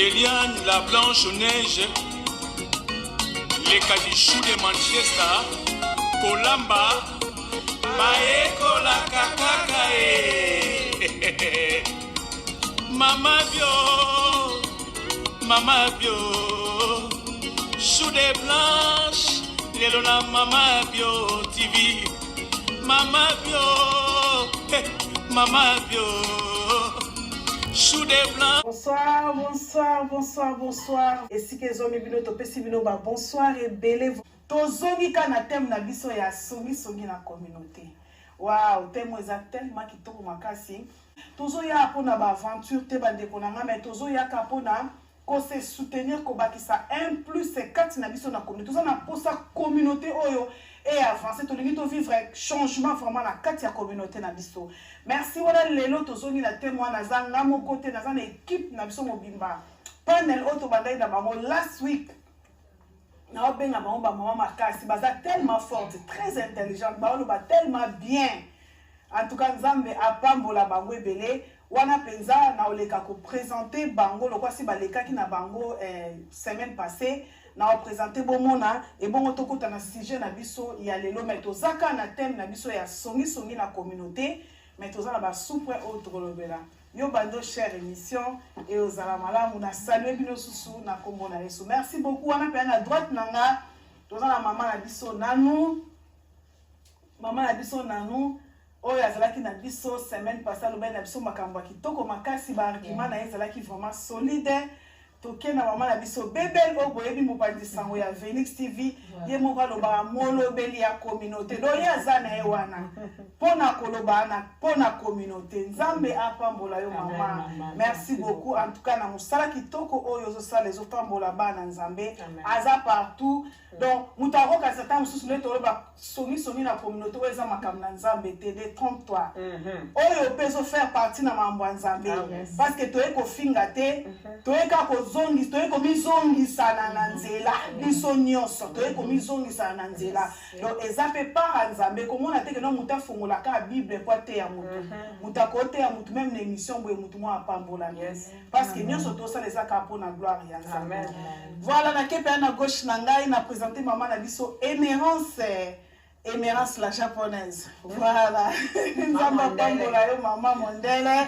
Eliane, la Blanche-Neige, les Kadichou de Manchester, Kolamba, Maeko la Kakakae. Mama bio, chou de blanche, lelo na Mama bio TV. Mama bio, chou de blanche. Bonsoir. Et si que zomi bino to pesi bino ba bonsoir et belé. To zongi kana thème na biso ya songi na communauté. Waouh, thème eza tellement kitoko makasi. Tozo ya pona ba aventure te bande konanga mais tozo ya ka pona ko se soutenir ko bakisa 1+4 na biso na communauté. Tozo na posa communauté oyo et avancer to lingi to vivre changement vraiment na kati ya communauté na biso. Merci wala lelo tozongi na témoin na zanga mo côté na zana équipe na biso mobimba. Panel auto bandai na bango last week. Na obenga bango ba maman makasi baza tellement forte, très intelligente, ba ba tellement bien. En tout cas nzambe apambola bango ebele wana penza na oleka ko présenter bango lokwa si baleka ki na bango semaine passée na o présenter bomona et bongo tokota na sujet na biso ya lelo mais tozaka na thème na biso ya songi na communauté mais tozala ba souple autre lobela yo bando chère émission et ozala malamu na saluer bino susu na kombo na Yesu. Merci beaucoup wana pe na droite nanga tozala maman na biso nanu oyo azalaki na biso semaine passée lobe na biso makambo kitoko makasi ba argument na ezalaki vraiment solide. Toke na maman na biso bebel o boyebi mopandi sango ya Venix TV ye moko aloba molobeli ya communauté do ya zana e wana pona koloba na pona communauté nzambe apambola yo mama. Merci beaucoup en tout cas na musala kitoko oyo zo sala zo pambola bana nzambe aza partout donc mutaro ka satan mususu le toloba songi na communauté oyo za makambo na nzambe te détrompe-toi oyo peso faire partie na mambo ya nzambe parce que toye ko finga te toye ka ko zongi toye ko mizongisa na nzela biso nyonso toye ko mizongisa na nzela donc ezape par nzambe komona te que no muta fungola ka bible kwa te ya mutu muta ko te ya mutu même na émission boye mutu mo apambola parce que nyonso to ça les aka pour na gloire ya nzambe. Voilà na kepe na gauche na ngai na présenter maman na biso Émérance la japonaise. Voilà. Nous avons pambola yo maman mondele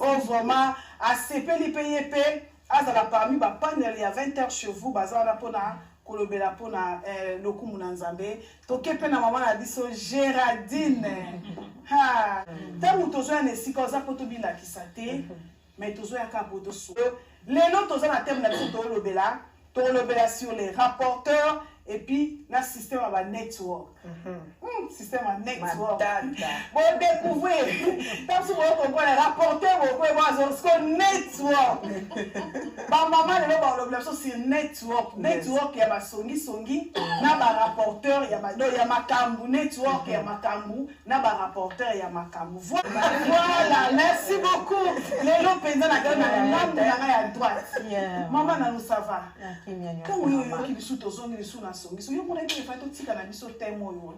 oh vraiment asepeli peyepe azala parmi ba panel ya 20h chez vous bazala pona kolobela pona lokumu na nzambe tokepe na maman na biso Géraldine ha tamu tozo ya nesika oza poto bila kisate mais tozo ya ka poto so lelo tozo na thème na biso tolobela sur les rapporteurs et puis na système à network système à network bon découvrir comme si vous comprenez rapporteur vous pouvez voir ce network ba maman le ba l'obligation c'est network ya ba songi na ba rapporteur ya ba do ya makambu network ya makambu na ba rapporteur ya makambu voilà merci beaucoup les lots penza na gana ya droite maman na nous ça va quand vous qui biso tozongi biso na songi so yo mona ke fa to tika na biso temo yo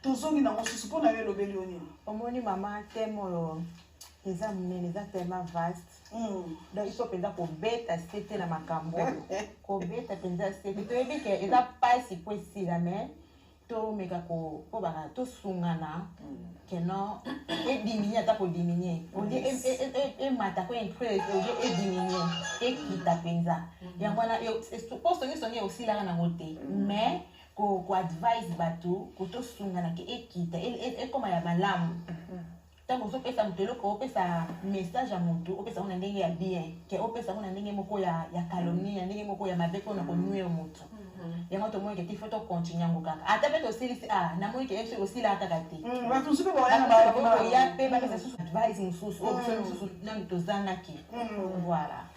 tozongi na mosusu pona we lobeli oni omoni mama temo eza munene eza tellement vaste donc il faut penza ko beta c'était na makambo ko beta penza c'était to ebi ke eza pas si possible mais to meka ko baka to sungana que non et diminuer ata ko diminuer on dit et mata ko increase et diminuer et kita penza yango na yo posto ni sonye aussi la na ngote mais ko advise bato ko to sungana ke ekita et comme ya malamu tango so pesa mutelo ko pesa message a mutu o pesa una ndenge ya bien ke o pesa una ndenge moko ya calomnie ndenge moko ya mabeko na ko nuire mutu yango to moye ke ti photo continue ngo kaka ata beto aussi na moye ke FC aussi la ata kate ba tout ce que ba ya pe ba pesa sous advise mususu o mususu nang to zanga ki voilà.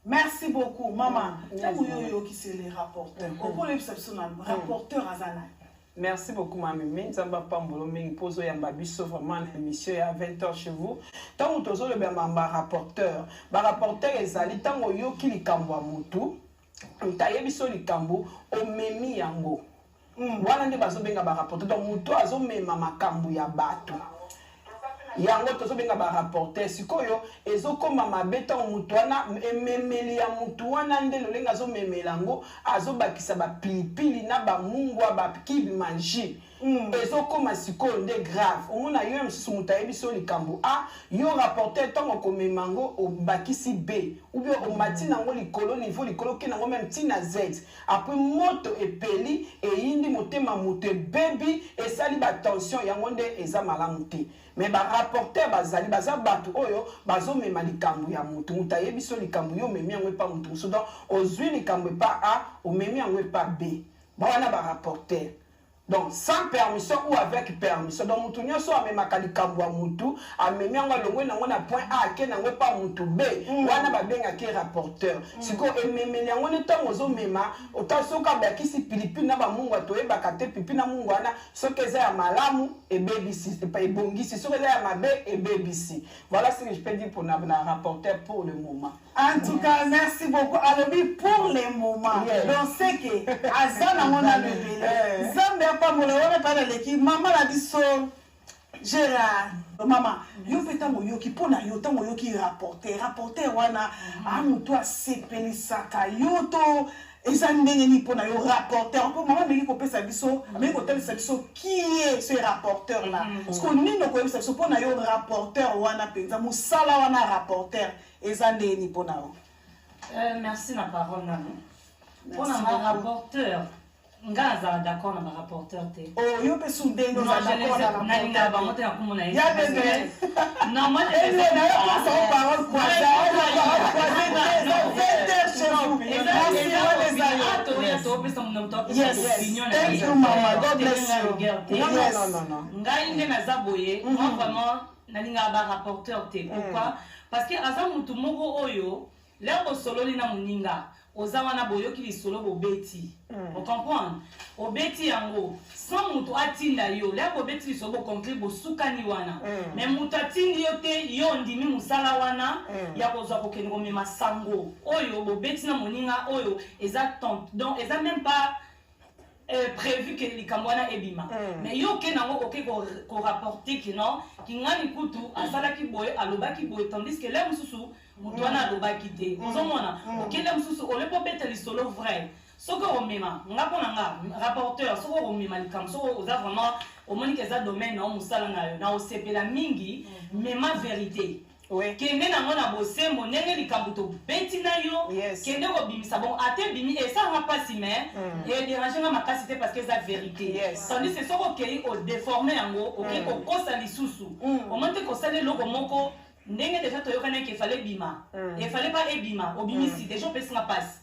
Merci beaucoup maman tango yo qui c'est les rapporteurs au pour l'exceptionnel rapporteur azana. Merci beaucoup, mamie. Nzamba pambolo mingi pozo ya babiso vraiment l'émission ya 20h chez vous. Tango tozo le bamba rapporteur. Ba rapporteur ezali tango yo ki likambo mutu. Ntaye biso likambo o memi yango. Wana nde bazo benga ba rapporteur. Donc mutu azo mema makambo ya bato. yango tozobenga barapporter sikoyo ezokoma mabe ntango motu wana ememeli ya motu wana nde lolenge azomemela yango azobakisa bapilipili na bamungwa bakibi magie ezokoma sikoyo nde grave omona yo mosusu moto ayebi so likambo a yo rapporter ntango okomema yango obakisi b ubie omati nango likolo niveau likolo ke nango meme ntina z apres moto epeli eyindi motema moto ebebi esali batension yango nde eza malamu te mais barapporter bazali baza bato oyo bazomema likambo ya moto moto ayebi so likambo yo omemi yango epa moto mosusu donc ozwi likambo epa a omemi yango epa b bawana barapporter. Donc, sans permission ou avec permission. Donc, mutu nyoso amemaka likambo ya mutu, amemi yango longwe nango na point A, ke nango pa mutu B, wana babenga ke rapporteur. Siko ememeli yango ne tango ozo mema, otasoka bakisi pilipili na bamungu atoyebaka te pipi na mungu wana, soki eza ya malamu ebebisi, ebongisi, soki eza ya mabe ebebisi. Voilà ce que je peux dire pour na rapporteur pour le moment. En tout cas, merci beaucoup. Alors, pour les moments, donc c'est que Azana mon a levé. Zambia pas mon on pas l'équipe. Maman a dit so Gérard. Maman, yo feta mo yo ki pona yo tango yo ki rapporter wana amuto asepeli saka yo to eza ndenge ni pona yo rapporteur. Pour maman ndenge ko pesa biso, mais ko telisa biso qui est ce rapporteur là. Parce qu'on ni no ko pesa biso pona yo rapporteur wana penza musala wana rapporteur. Merci la parole. Pour un rapporteur, Ngaza d'accord avec rapporteur. Oh, yo pe soudé nous d'accord avec non, moi pourquoi? Parce que aza mutu moko oyo leo solo na muninga ozawana boyoki lisolo bobeti on comprend obeti yango sans mutu atinda yo leo bobeti lisolo concret bosukani wana mais mutu atindi yo te yo ndimi musala wana ya kozwa kokende komema sango oyo bobeti na muninga oyo eza donc eza même pas prévu que les Cambouana ebima. Mais yo ke nango oke ko rapporter que non, ki ngani kutu asala ki boye aloba ki boye tandis que là mususu mutwana aloba ki te. Ozomona, oke là mususu ole po beta solo vrai. Soko omema, ngapona nga rapporteur soko omema likam soko oza vraiment au moni que ça domaine na musala na yo na osepela mingi mais ma vérité. Kende na ngona bosse monenge likambuto beti na yo kende ko bimisa bon ate bimi et ça va pas si mais et déranger ma capacité parce que c'est la vérité tandis que soko kei o déformer yango OK ko kosa lisusu au monte ko sale loko moko ndenge déjà toyokana qu'il fallait bima il fallait pas ebima obimisi déjà pesi na passe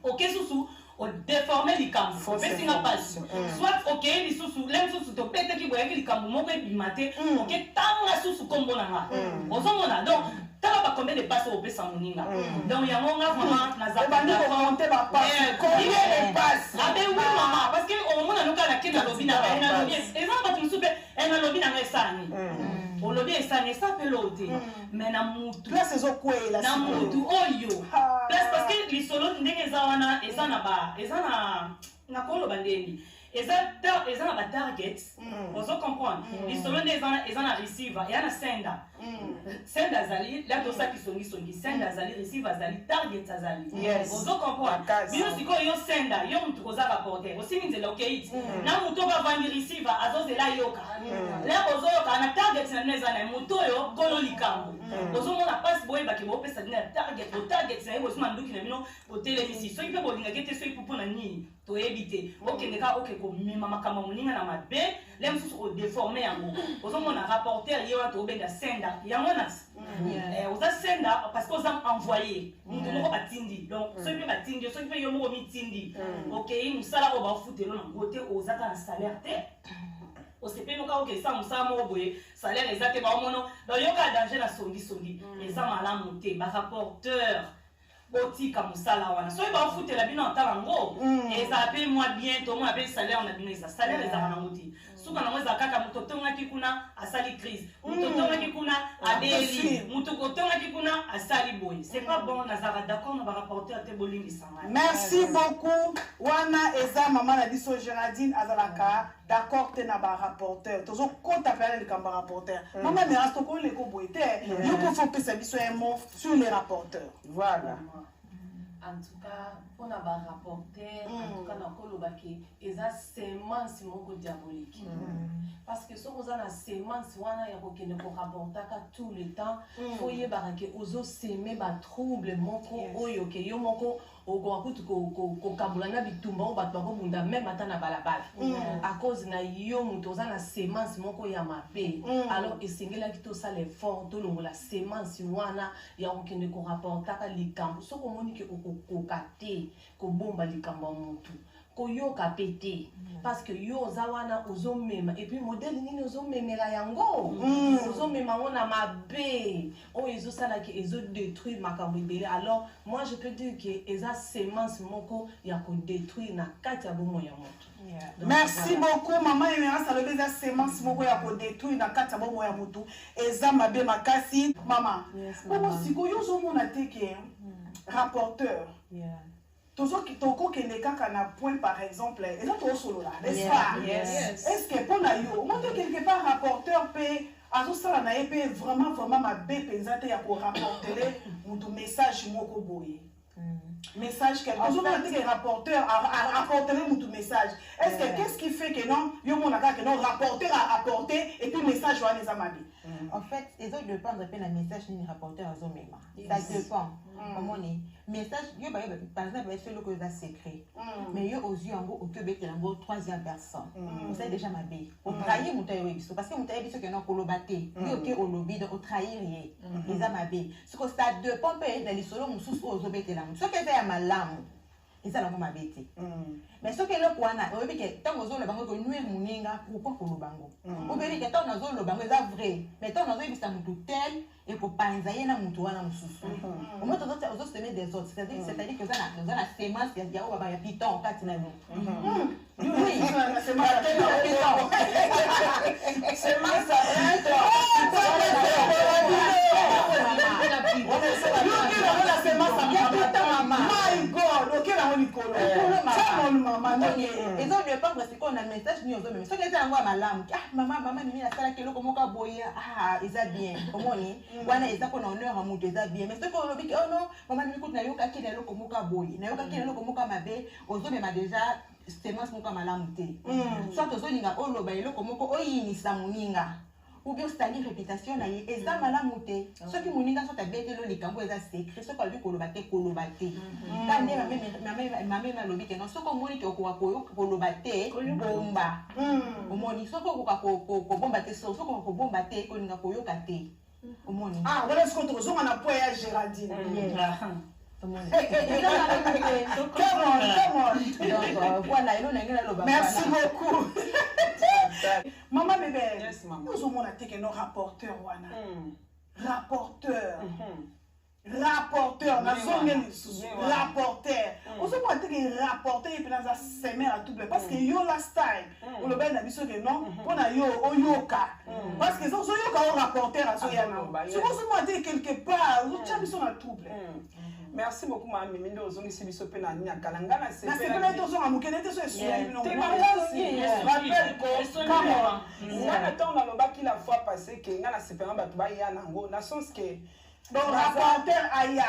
OK susu o déformer likambu pesi na passe soit OK lisusu lem susu to pete ki boyaki likambu moko ebimate OK tanga susu kombo na nga ozomona donc tala ba combien de passes au pesa moninga donc yango nga vraiment na za bandi ko monter ba passe combien de passes abe oui maman parce que au moment na ka na kina lobi na na lobi eza ba tumsupe na lobi na ngesani o lobi esani ça peut l'autre mais na mutu là c'est zokwela na mutu oyo plus parce que li solo ndenge za wana eza na ba eza na kolo bandeni eza na ba targets ozo comprendre li solo eza na receiver ya na sender sender azali la to sa ki songi sender azali receiver azali target azali ozo comprendre bino siko yo sender yo mutu koza rapporter aussi minzela okay na mutu ba vandi receiver azozela yoka là ozo yoka na target na neza na mutu yo kolo likambo ozo mona passe boy ba ke bo pesa na target na yo bosi manduki na bino hotel ici so ipe bolinga kete so ipupo na ni to éviter OK ndeka OK ko mema makama muninga na mabe les mususu o déformer yango ozo mona rapporter yewa to benga sender yango na oza sender parce que oza envoyer mutu moko batindi donc so ipe batindi so ipe yo moko mitindi OK musala o ba futelo na côté oza ta salaire te o sepe no ka OK ça musala mo boye salaire exacte ba mono donc yo ka danger na songi eza malamu te ba rapporteur botika musala wana so ba futela bino ntalango eza pe moi bien to moi pe salaire na bino eza salaire eza na ngoti suka na mweza kaka mutoto nga tongaki kuna asali crise moto tongaki kuna abeli moto tongaki kuna asali boye c'est pas bon nazara d'accord na ba rapporteur te bolimbisanga. Merci beaucoup wana eza mama na biso Géraldine azalaka d'accord te na ba rapporteur tozo compte appeler le kamba rapporteur mama mais reste ko le ko boye te yo ko faut que ça biso un mot sur les rapporteurs. Voilà. En tout cas, pour nous rapporter, en tout cas, nous avons des sémences diaboliques. Parce que si vous avez des sémences, vous avez rapporter tout le temps. Il faut que vous ayez des troubles, même à cause na yo mutoza na sémence moko ya mabe alors esengela ki to sala effort to longola sémence wana ya okende ko rapporter ka likambo soko moni ke okokate ko bomba likambo mutu koyoka pété parce que yo zawana ozomema et puis modèle nini ozomemela yango ozomema ona mabe o ezosala ki ezo détruire makambo ibele alors moi je peux dire que eza sémence moko ya ko détruire na kati ya bomo ya moto. Merci beaucoup maman Emerance alobi eza sémence moko ya ko détruire na kati ya bomo ya moto eza mabe makasi mama bomo siko yo zomona te ke rapporteur toko kende kaka na point par exemple et là to solo là n'est-ce pas est-ce que pour na yo on dit quelque part rapporteur pe azo sala na epé vraiment ma bé penza te ya ko rapporter mutu message moko boye message quelque chose on dit que rapporteur a apporter mutu message est-ce que qu'est-ce qui fait que non yo mona kaka non rapporteur a apporté et puis message wana za mabi en fait ils ont dépendre pe na message ni rapporteur azo mema ça dépend comment ni message yo ba par exemple c'est le cause secret mais yo aux yeux en gros au que bete en troisième personne on sait déjà ma bé on trahir mon taille biso parce que mon taille biso que non kolobaté yo que au lobby au trahir yé ils a ma bé ce que ça dépend pe dans les solo mususu aux bete là ce que c'est ya malamu ils a la ma bete mais ce que le point na o que tant aux bango ko nuer muninga pourquoi kolobango o be que tant aux lo bango c'est vrai mais tant aux bisa mutu tel et pour panza yena mutu wana mususu au moins aux semer des autres c'est-à-dire que ça la sémence ya o baba ya piton kati na no oui c'est ma sémence my god ok la on ikolo ils ont pas parce qu'on a message ni ozo même ce que ça ngwa malamu maman mimi na sala keloko moka boya ils a bien omoni wana eza ko na honneur amuto eza bien mais ce qu'on obi oh non maman mimi ko na yoka kile loko moka boya na yoka kile loko moka mabe ozo même déjà sémence moka malamu te soit ozo linga oloba eloko moko oyinisa muninga ou bien c'est une réputation na ye eza malamu te soki muninga so tabetelo likambo eza secret so kolbi kolobate kande mame na lobi ke non soko moni to ko kolobate bomba omoni soko ko bomba te soko ko bomba te ko ninga ko yoka te omoni voilà ce qu'on te reçoit na point ya Géraldine merci beaucoup maman bébé nous avons été que nos rapporteurs wana rapporteur na zonge rapporteur on se voit que rapporteur et puis dans sa semaine à tout parce que yo last time on le ben na biso que non on a yo oyoka parce que so yoka on rapporteur à so ya non so on se voit quelque part on tient biso na trouble. Merci beaucoup maman mimi ndo ozongi sibiso pe na nya kalanga na sepe na sepe na to zonga mukene te so esoi non rappel ko kama na temps na lobaki la fois passée que ngana sepe na batu ba ya nango na sens que donc rapporteur aya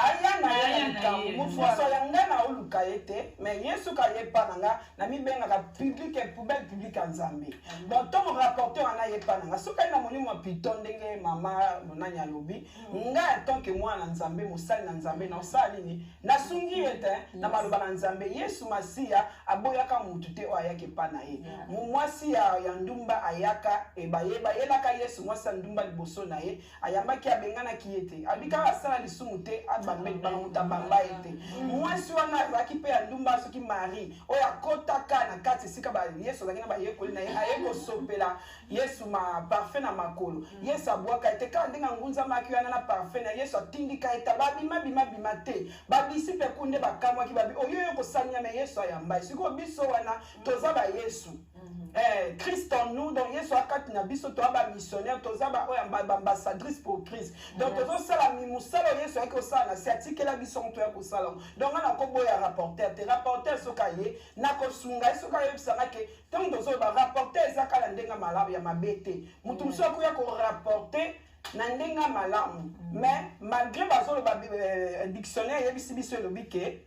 na mufuso yanga na oluka ete mais yesu ka yepa nanga na mibenga ka public et poubelle publique en Zambie donc ton rapporteur ana yepa nanga soka na moni mo piton ndenge mama monanya lobi nga tant que moi na Nzambe mosali na Nzambe na osali ni na sungi ete na maloba na Nzambe yesu masia aboyaka mutu te o ayake pa na ye mwasi ya ndumba ayaka e bayeba yelaka yesu mwasi ndumba liboso na ye ayambaki abengana kiete abika sala lisumu te abambe bamuta bamba ete mwasi wana baki pe ya ndumba soki Marie oya kotaka na kati sika ba yesu zakina ba yekoli na ye ayeko sopela yesu ma parfait na makolo yesu abwaka ete ka ndinga ngunza maki wana na parfait na yesu atindika eta bima te babisi pe kunde bakamwa ki babi oyo ko sanya me yesu ayamba siko biso wana toza ba yesu Christ en nous, donc Yesu akati na biso to aba missionnaire to zaba o ambassadrice pour Christ. Donc to sala mimusala Yesu eko sala na siatike la biso to ya ko sala. Donc na ko boya rapporteur, te rapporteur sokaye na ko sunga sokaye bisanga ke tant to zo ba rapporteur ezaka la ndenga malamu ya mabete. Mutu muso ko ya ko rapporter na ndenga malamu. Mais malgré bazolo ba dictionnaire yebisi biso lobike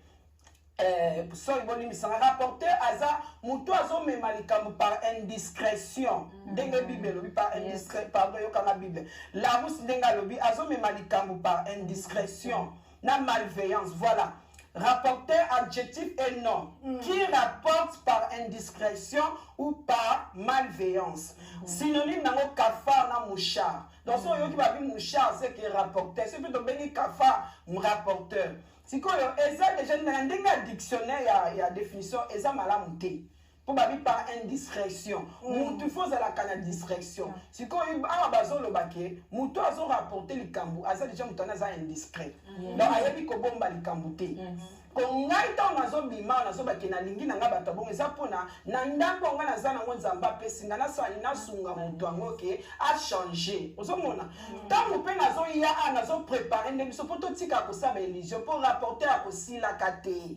so iboni misanga rapporteur aza mutu azomema likambo par indiscrétion ndenge bible lobi par indiscrétion pardon yokanga bible la rousse ndenge lobi azomema likambo par indiscrétion na malveillance voilà rapporteur adjectif et nom qui rapporte par indiscrétion ou par malveillance synonyme nango kafar na mouchard donc so yoki babi mouchard c'est que rapporteur c'est plutôt bengi kafar rapporteur sikoyo eza déjà na ndenga dictionnaire ya définition eza malamu te pour babi par indiscrétion mutu faut za la kana discrétion sikoyo awa bazolo bake mutu azo rapporter likambu aza déjà mutu anaza indiscret donc ayebi ko bomba likambu te ko ngai ta nazo bima nazo bake na lingi na ngaba tabongo eza pona na ndambo nga naza na nzamba pesinga na sani na sunga mutu angoke a changer ozomona tango pe nazo ya nazo préparer ndembi so poto tika ko sa religion pour rapporter a kosila kate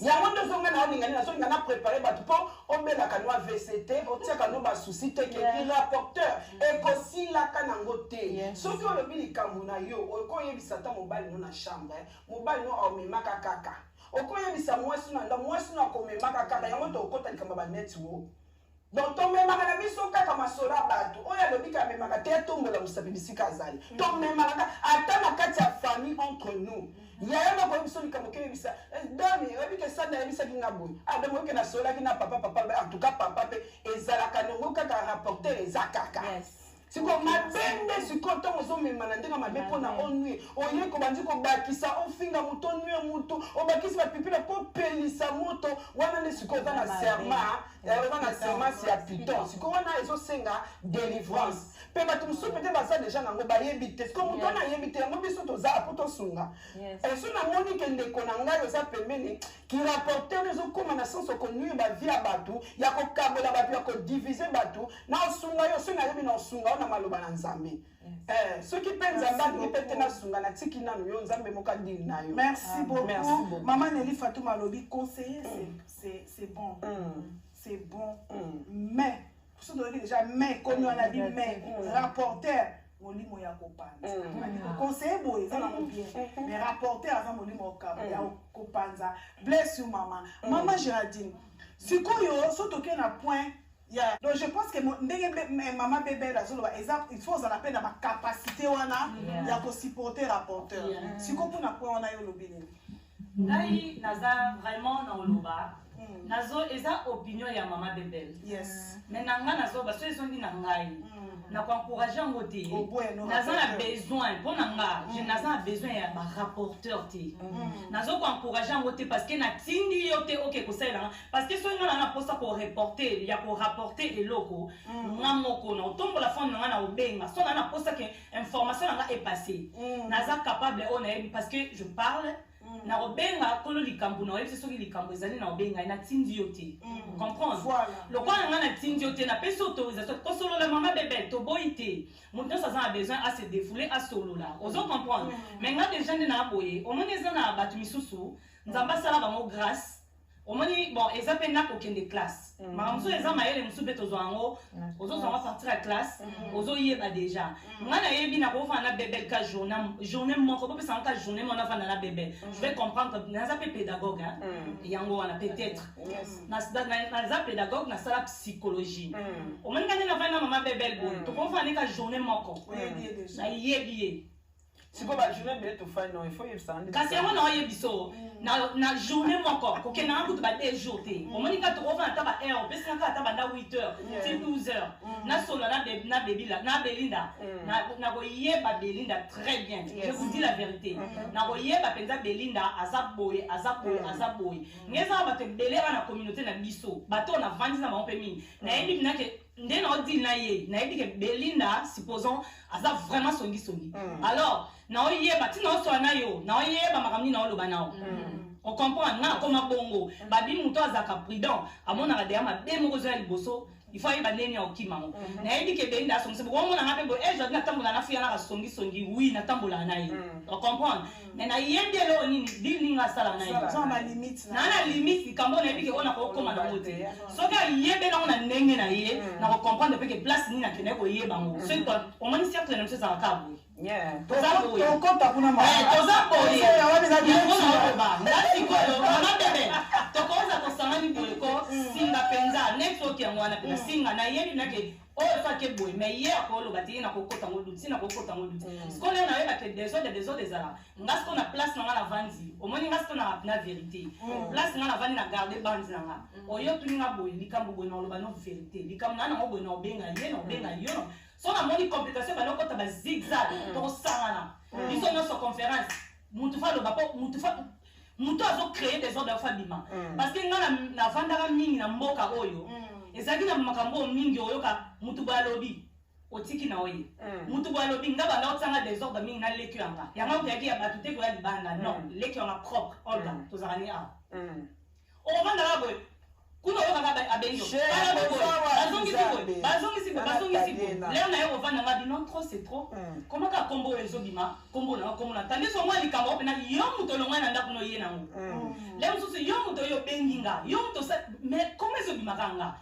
ya mondo zonga na linga nazo linga na préparer batu po obela kanwa VCT otiaka no ba souci te ke rapporteur e kosila kanango te soki olobi likambo na yo okoyebisa ta mobali no na chambre mobali no omemaka kaka okoyebisa mwasi na nda mwasi na komemaka kaka yango to okota likambo ba network donc to memaka na biso kaka masola bato oya lobika memaka te tombola musapi bisika azali to memaka ata na kati ya famille entre nous ya na ko biso likambo ke bisa dami obike sada ya bisa kinga boy adamo ke na sola kina papa en tout cas papa pe ezala kanongo kaka rapporter ezakaka siko mabende siko to mozo memana ndenga mabe pona onui oye ko banzi ko bakisa ofinga muto nui muto obakisa ba pipila ko pelisa moto wana ne siko na serment wana serment si a piton siko wana ezo senga délivrance pe batu muso pete basa déjà nango ba yebite siko muto na yebite yango biso to za apoto sunga eso na moni ke ndeko na ngai oza pemene ki rapporter ezo koma na senso ko nui ba via batu ya ko kabola batu ya ko diviser batu na sunga yo senga yebi na sunga maloba na nzambe soki pe nzambe ni pete na sunga na tiki nanu yo nzambe moka dili na yo. Merci beaucoup maman Nelly Fatou Malobi conseiller c'est bon c'est bon mais pour ceux qui déjà mais comme on a dit mais rapporteur molimo ya kopanza conseiller boy ça na bien mais rapporteur ça molimo ya kopanza bless you maman maman Géraldine sikoyo sotoke na point. Yeah. Donc je pense que maman bébé il faut ça appelle ma capacité wana ya ko supporter rapporteur. Si ko pona point wana yo lobine. Ngai naza vraiment na oloba. Nazo eza opinion ya maman bébé. Yes. Mais nanga nazo ba so ezondi na ngai. Na ko encourager ngote. Naza na besoin pour nanga, je naza besoin ya ba rapporteur te. Nazo ko encourager ngote parce que na tindi yote OK ko sala parce que so ngana na posa ko reporter ya ko rapporter eloko ngamoko na tombo la fond nanga na obenga so na posa que information nanga est passée. Naza capable on parce que je parle na obenga kolo likambo na yebise soki likambo ezali na obenga na tindi yote comprendre lokwa nga na tindi yote na pesa autorisation ko solo la maman bébé to boité mon temps ça a besoin à se défouler à solo là ozo comprendre mais nga déjà na boye o moneza na batu misusu nzamba sala bango grâce o moni bon ezape na ko kende classe makamso eza mayele musu beto zongo ozo zongo partir à classe ozo yeba déjà nga na yebi na ko fa na bébé ka journée moko ko pesa ka journée mona fa na bébé je vais comprendre na za pédagogue hein yango wana peut-être na za pédagogue na sala psychologie o moni ka na fa na maman bébé bo to ko fa ne ka journée moko na yebi si ko ba journée bele to fa non il faut y s'en kasi yango na yebiso na journée moko ko ke na kutu ba 2 jours te o moni ka to ko fa na ta ba heure pesa ka ta ba da 8 heures ti 12 heures na solo na Belinda na ko yeba Belinda très bien je vous dis la vérité na ko yeba penza Belinda azaboye ngeza ba te belera na communauté na biso bato na vandi na ba pe mini na yebi na ke nde na odi na ye na yebi ke Belinda supposons aza vraiment songi alors na oyeba ti na so na yo na oyeba makamni na oloba na on comprend na comme bongo babi muto azaka prudent amona ka de ma be mo zo ya liboso il faut yeba ndeni ya okima mo na yebi ke Belinda songi se bo mo na ngape bo je na tambola na fiya na ka songi oui na tambola na ye on comprend mais na yebi lo nini dili nga sala na ye so ma limite na limite kambo na yebi ke ona ko koma na mote so ka yebe na ona ndenge na ye na ko comprendre pe ke place ni na kene ko yeba ngo so on mani cercle na mse za ka bo tokota kuna toza boye tokoza kosangani boye ko singa penza network yango wana pe singa na yebi nake oyo fa ke boye mais ye akoloba te na kokota ngo duti na kokota ngo duti skole na yeba ke des autres ezala ngasko na place na na vandi omoni ngasko na vérité place na vandi na garder bandi na nga oyo tuninga boye likambo boye na oloba no vérité likambo na ngo boye na obenga ye na obenga yo so na moni complication ba lokota ba zigzag to sangana biso no so conférence mutu fa lo ba mutu azo créer des ordres fabima parce que nga na vandaka mingi na mboka oyo ezaki na makambo mingi oyo ka mutu ba lobi otiki na oye mutu ba lobi nga ba na otsanga des ordres mingi na lekyo yanga yanga utaki ya batu te ko ya libanda non lekyo yanga propre olga to zakani a o vandaka boy kuna oka abengo bazongisi leo na yo ovanda ngabi non trop c'est trop comment ka kombo ezobima kombo na tandis so moi likambo opena yo muto longa na ndaku no ye nango leo so yo muto yo benginga yo muto mais comment ezobima kanga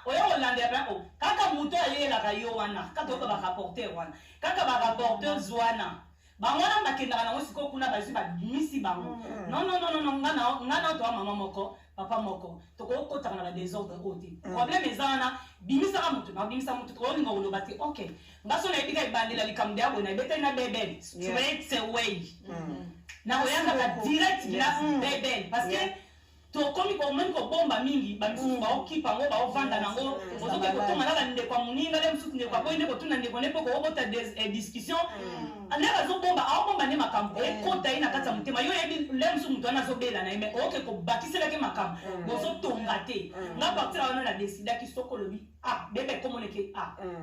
oya Hollande ya o kaka muto ayela ka yo wana kaka ba rapporteur wana kaka ba rapporteur zwana bangwana bakenda na ngosiko kuna bazi ba misi bango non ngana to mama moko papa moko to ko kota na désordre côté problème ezana bimisa ka mutu na bimisa mutu ko ninga uloba ti okay ngaso na ebika ibandela likamde yabo na beta na bebe straight away na oyanga ka direct la bebe parce que to komi ko men ko bomba mingi ba misusu ba okipa ngo ba ovanda nango ozoke ko toma na ba nde kwa muninga le misusu nde kwa boy nde ko tuna nde ko ne ko obota des discussions andeka zo bomba a bomba ne makambo e kota ina kata mutema yo yebi le misusu mutu ana zo bela na ime oke ko bakisela ke makambo bozo tonga te nga partir wana na décider ki soko lobi bebe komoneke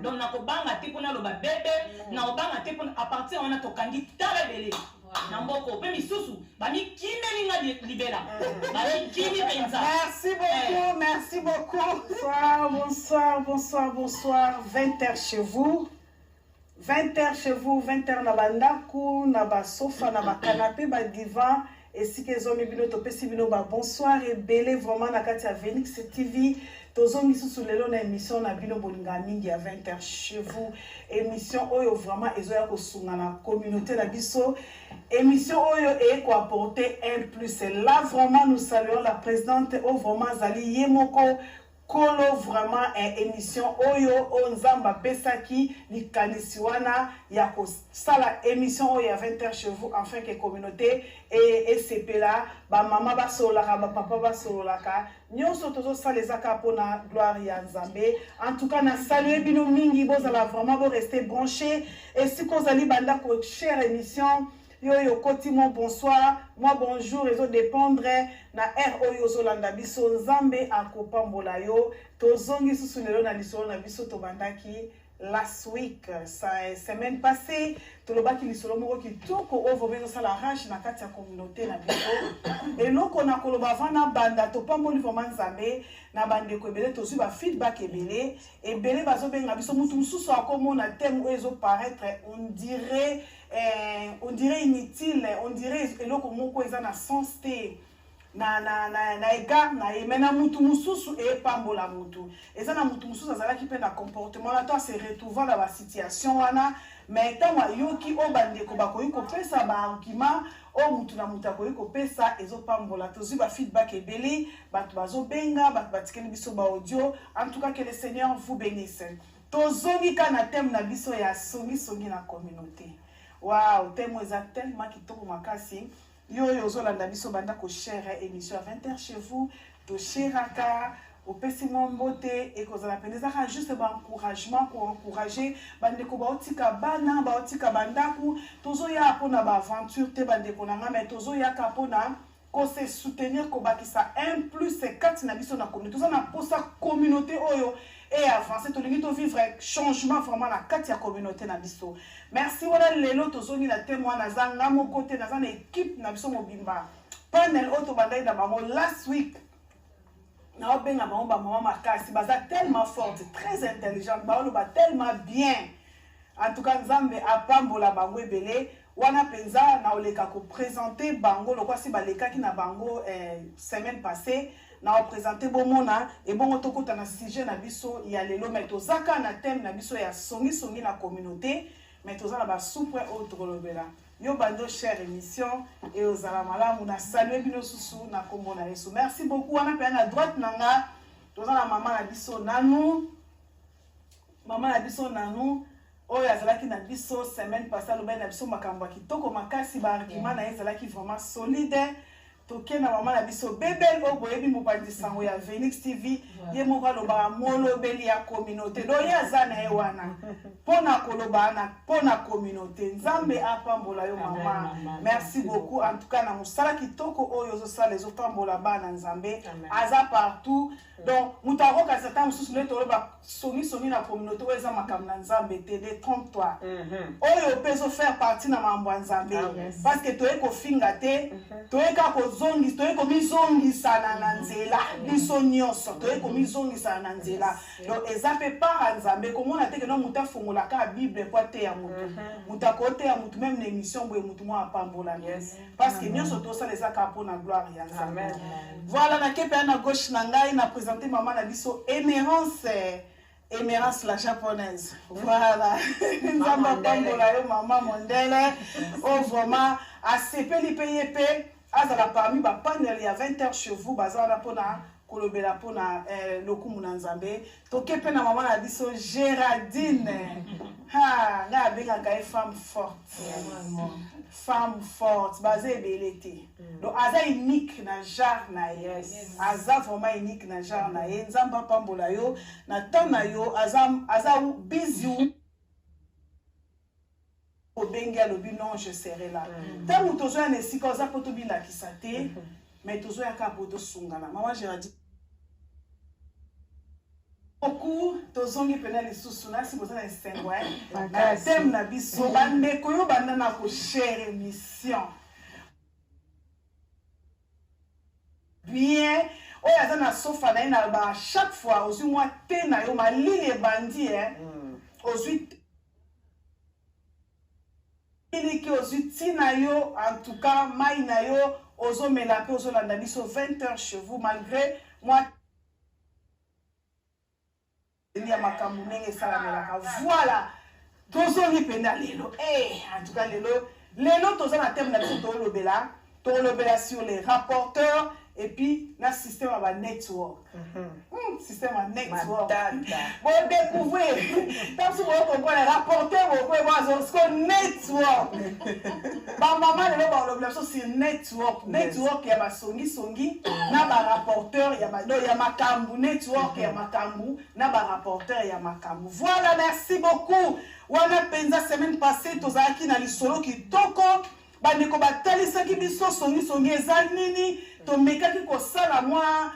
donc na ko banga te pona loba bebe na obanga te pona a partir wana to kangi tala bele Namboko, pe misusu, bami kimelinga libera. Bami kimi penza. Merci beaucoup. Bonsoir. 20h chez vous. 20h chez vous, 20h na bandaku, na ba sofa, na ba canapé, ba divan. Et si que zomi bino to pesi bino ba bonsoir et belé vraiment na kati ya Venix TV. Tozongi sous lelo na émission na bino bolinga mingi à 20h chez vous. Émission oyo vraiment ezoya ko sunga na communauté na biso. Émission oyo et ko apporter un plus. Et là vraiment nous saluons la présidente o vraiment Zali Yemoko Kolo vraiment émission oyo onzamba pesaki likanisi wana ya ko sala émission oyo à 20h chez vous enfin que communauté et CP là ba mama ba solaka ba papa ba solaka nyonso tozo salezaka pona gloire ya Nzambe. En tout cas na saluer bino mingi bozala vraiment bo rester branché et si kozali banda ko chère émission yo koti mon bonsoir, moi bonjour, et zo dépendre na oyo zolanda biso Nzambe akopambola yo tozongi susunelo na lisolo na biso to bandaki last week semaine passée tolobaki lisolo moko kitoko ovo bezo sala rache na kati ya communauté na biso et loko na koloba vana banda to pamboli vraiment Nzambe na bande ko ebele to ba feedback ebele bazo benga biso mutu mususu akomona thème oyo zo paraître on dirait inutile, on dirait eloko moko eza na sens te na ega na emena mutu mususu e pambola mutu eza na mutu mususu azalaki pe na comportement la to se retrouver dans la situation wana mais tama yoki o bande ko bakoyi ko pesa ba argument o mutu na mutu akoyi ko pesa ezo pambola tozi ba feedback ebele batu bazo benga batu batikeli biso ba audio. En tout cas que le Seigneur vous bénisse. Tozongi kana thème na biso ya songi na communauté. Wow, thème est tellement kitoko makasi. Yo zolanda biso banda ko share émission à 20h chez vous. To sheraka au pessimum beauté et kozala pendeza juste ba encouragement pour encourager bande ko baotika bana baotika bandaku tozo ya pona ba aventure te bande ko nanga mais tozo ya kapona ko se soutenir ko bakisa 1+4 na biso na communauté tozo na posa communauté oyo et avancer tolingi to vivre changement vraiment na kati ya communauté na biso. Merci wana lelo tozongi na témoin na zanga mo côté na zana équipe na biso mobimba panel auto bandai na bango last week na obenga bango ba maman makasi baza tellement forte très intelligente ba ba tellement bien en tout cas nzambe apambola bango ebele wana penza na oleka ko présenter bango lokwa si baleka ki na bango semaine passée na présenter bomona et bon tokota na sujet na biso ya lelo mais tozaka na thème na biso ya songi na communauté mais tozala ba souple autre lobela yo bando chère émission et aux alamalamu na saluer bino susu na kombo na Yesu. Merci beaucoup wana pe na droite nanga tozala maman na biso nanou oyo azalaki na biso semaine passée loba na biso makambo kitoko makasi ba argument na ezalaki vraiment solide toke na maman na biso bebel o boyebi mopandi sango ya Venix TV ye moko aloba molobeli ya communauté do ye azana ye wana pona koloba na pona communauté nzambe apambola yo mama. Merci beaucoup en tout cas na musala kitoko oyo zo sala zo pambola bana nzambe aza partout donc mutaro ka certain mususu ne toloba songi na communauté oyo eza makambo na nzambe te détrompe-toi oyo peso faire partie na mambo ya nzambe parce que toye ko finga te toye ka ko zongi toye ko mizongisa na nzela biso nyonso toye ko mizongisa na nzela donc ezape par nzambe komona te que no muta fungola ka bible kwa te ya mutu muta kote ya mutu même na émission boye mutu mo apambola parce que nyonso to ça les aka pour na gloire ya nzambe. Voilà na kepe na gauche na ngai na présenter maman na biso Émérance la japonaise. Voilà. Nous avons parlé maman Mondele. Oh vraiment ACP l'IPIP azala parmi ba panel ya 20h chez vous bazala pona kolobela pona lokumu na nzambe. Tokepe na maman na biso Géraldine. Ha, na benga ka femme forte. Femme forte, basée belete. Donc aza unique na genre na yes. Aza vraiment unique na genre na ye. Nzamba pambola yo na temps na yo aza busy. Obenga lobi non je serai là. Tant ou tozo na sika za poto bila kisate, mais tozo ya ka poto sungana. Maman Géraldine beaucoup tozongi pena lisusu na si bozana esengwa na thème na biso bandeko yo banda na ko share émission bien oyo aza na sofa na ye na ba chaque fois ozwi mwa te na yo malili ebandi ozwi iliki ozwi ti na yo en tout cas mai na yo ozomela mpe ozolanda biso 20h chez vous malgré moi voilà tozongi pena lelo en tout cas lelo tozana thème na biso tolobela sur les rapporteurs et puis na système à network système à network bon découvrir tant que vous comprenez les rapporteurs vous pouvez voir ce qu'on network ba maman lelo ba lobela sur network ya ba songi na ba rapporteur ya ba do ya makambu network ya makambu na ba rapporteur ya makambu. Voilà, merci beaucoup wana penza semaine passée tozaki na lisolo kitoko bandeko batalisaki biso songi eza nini tomekaki kosala mwa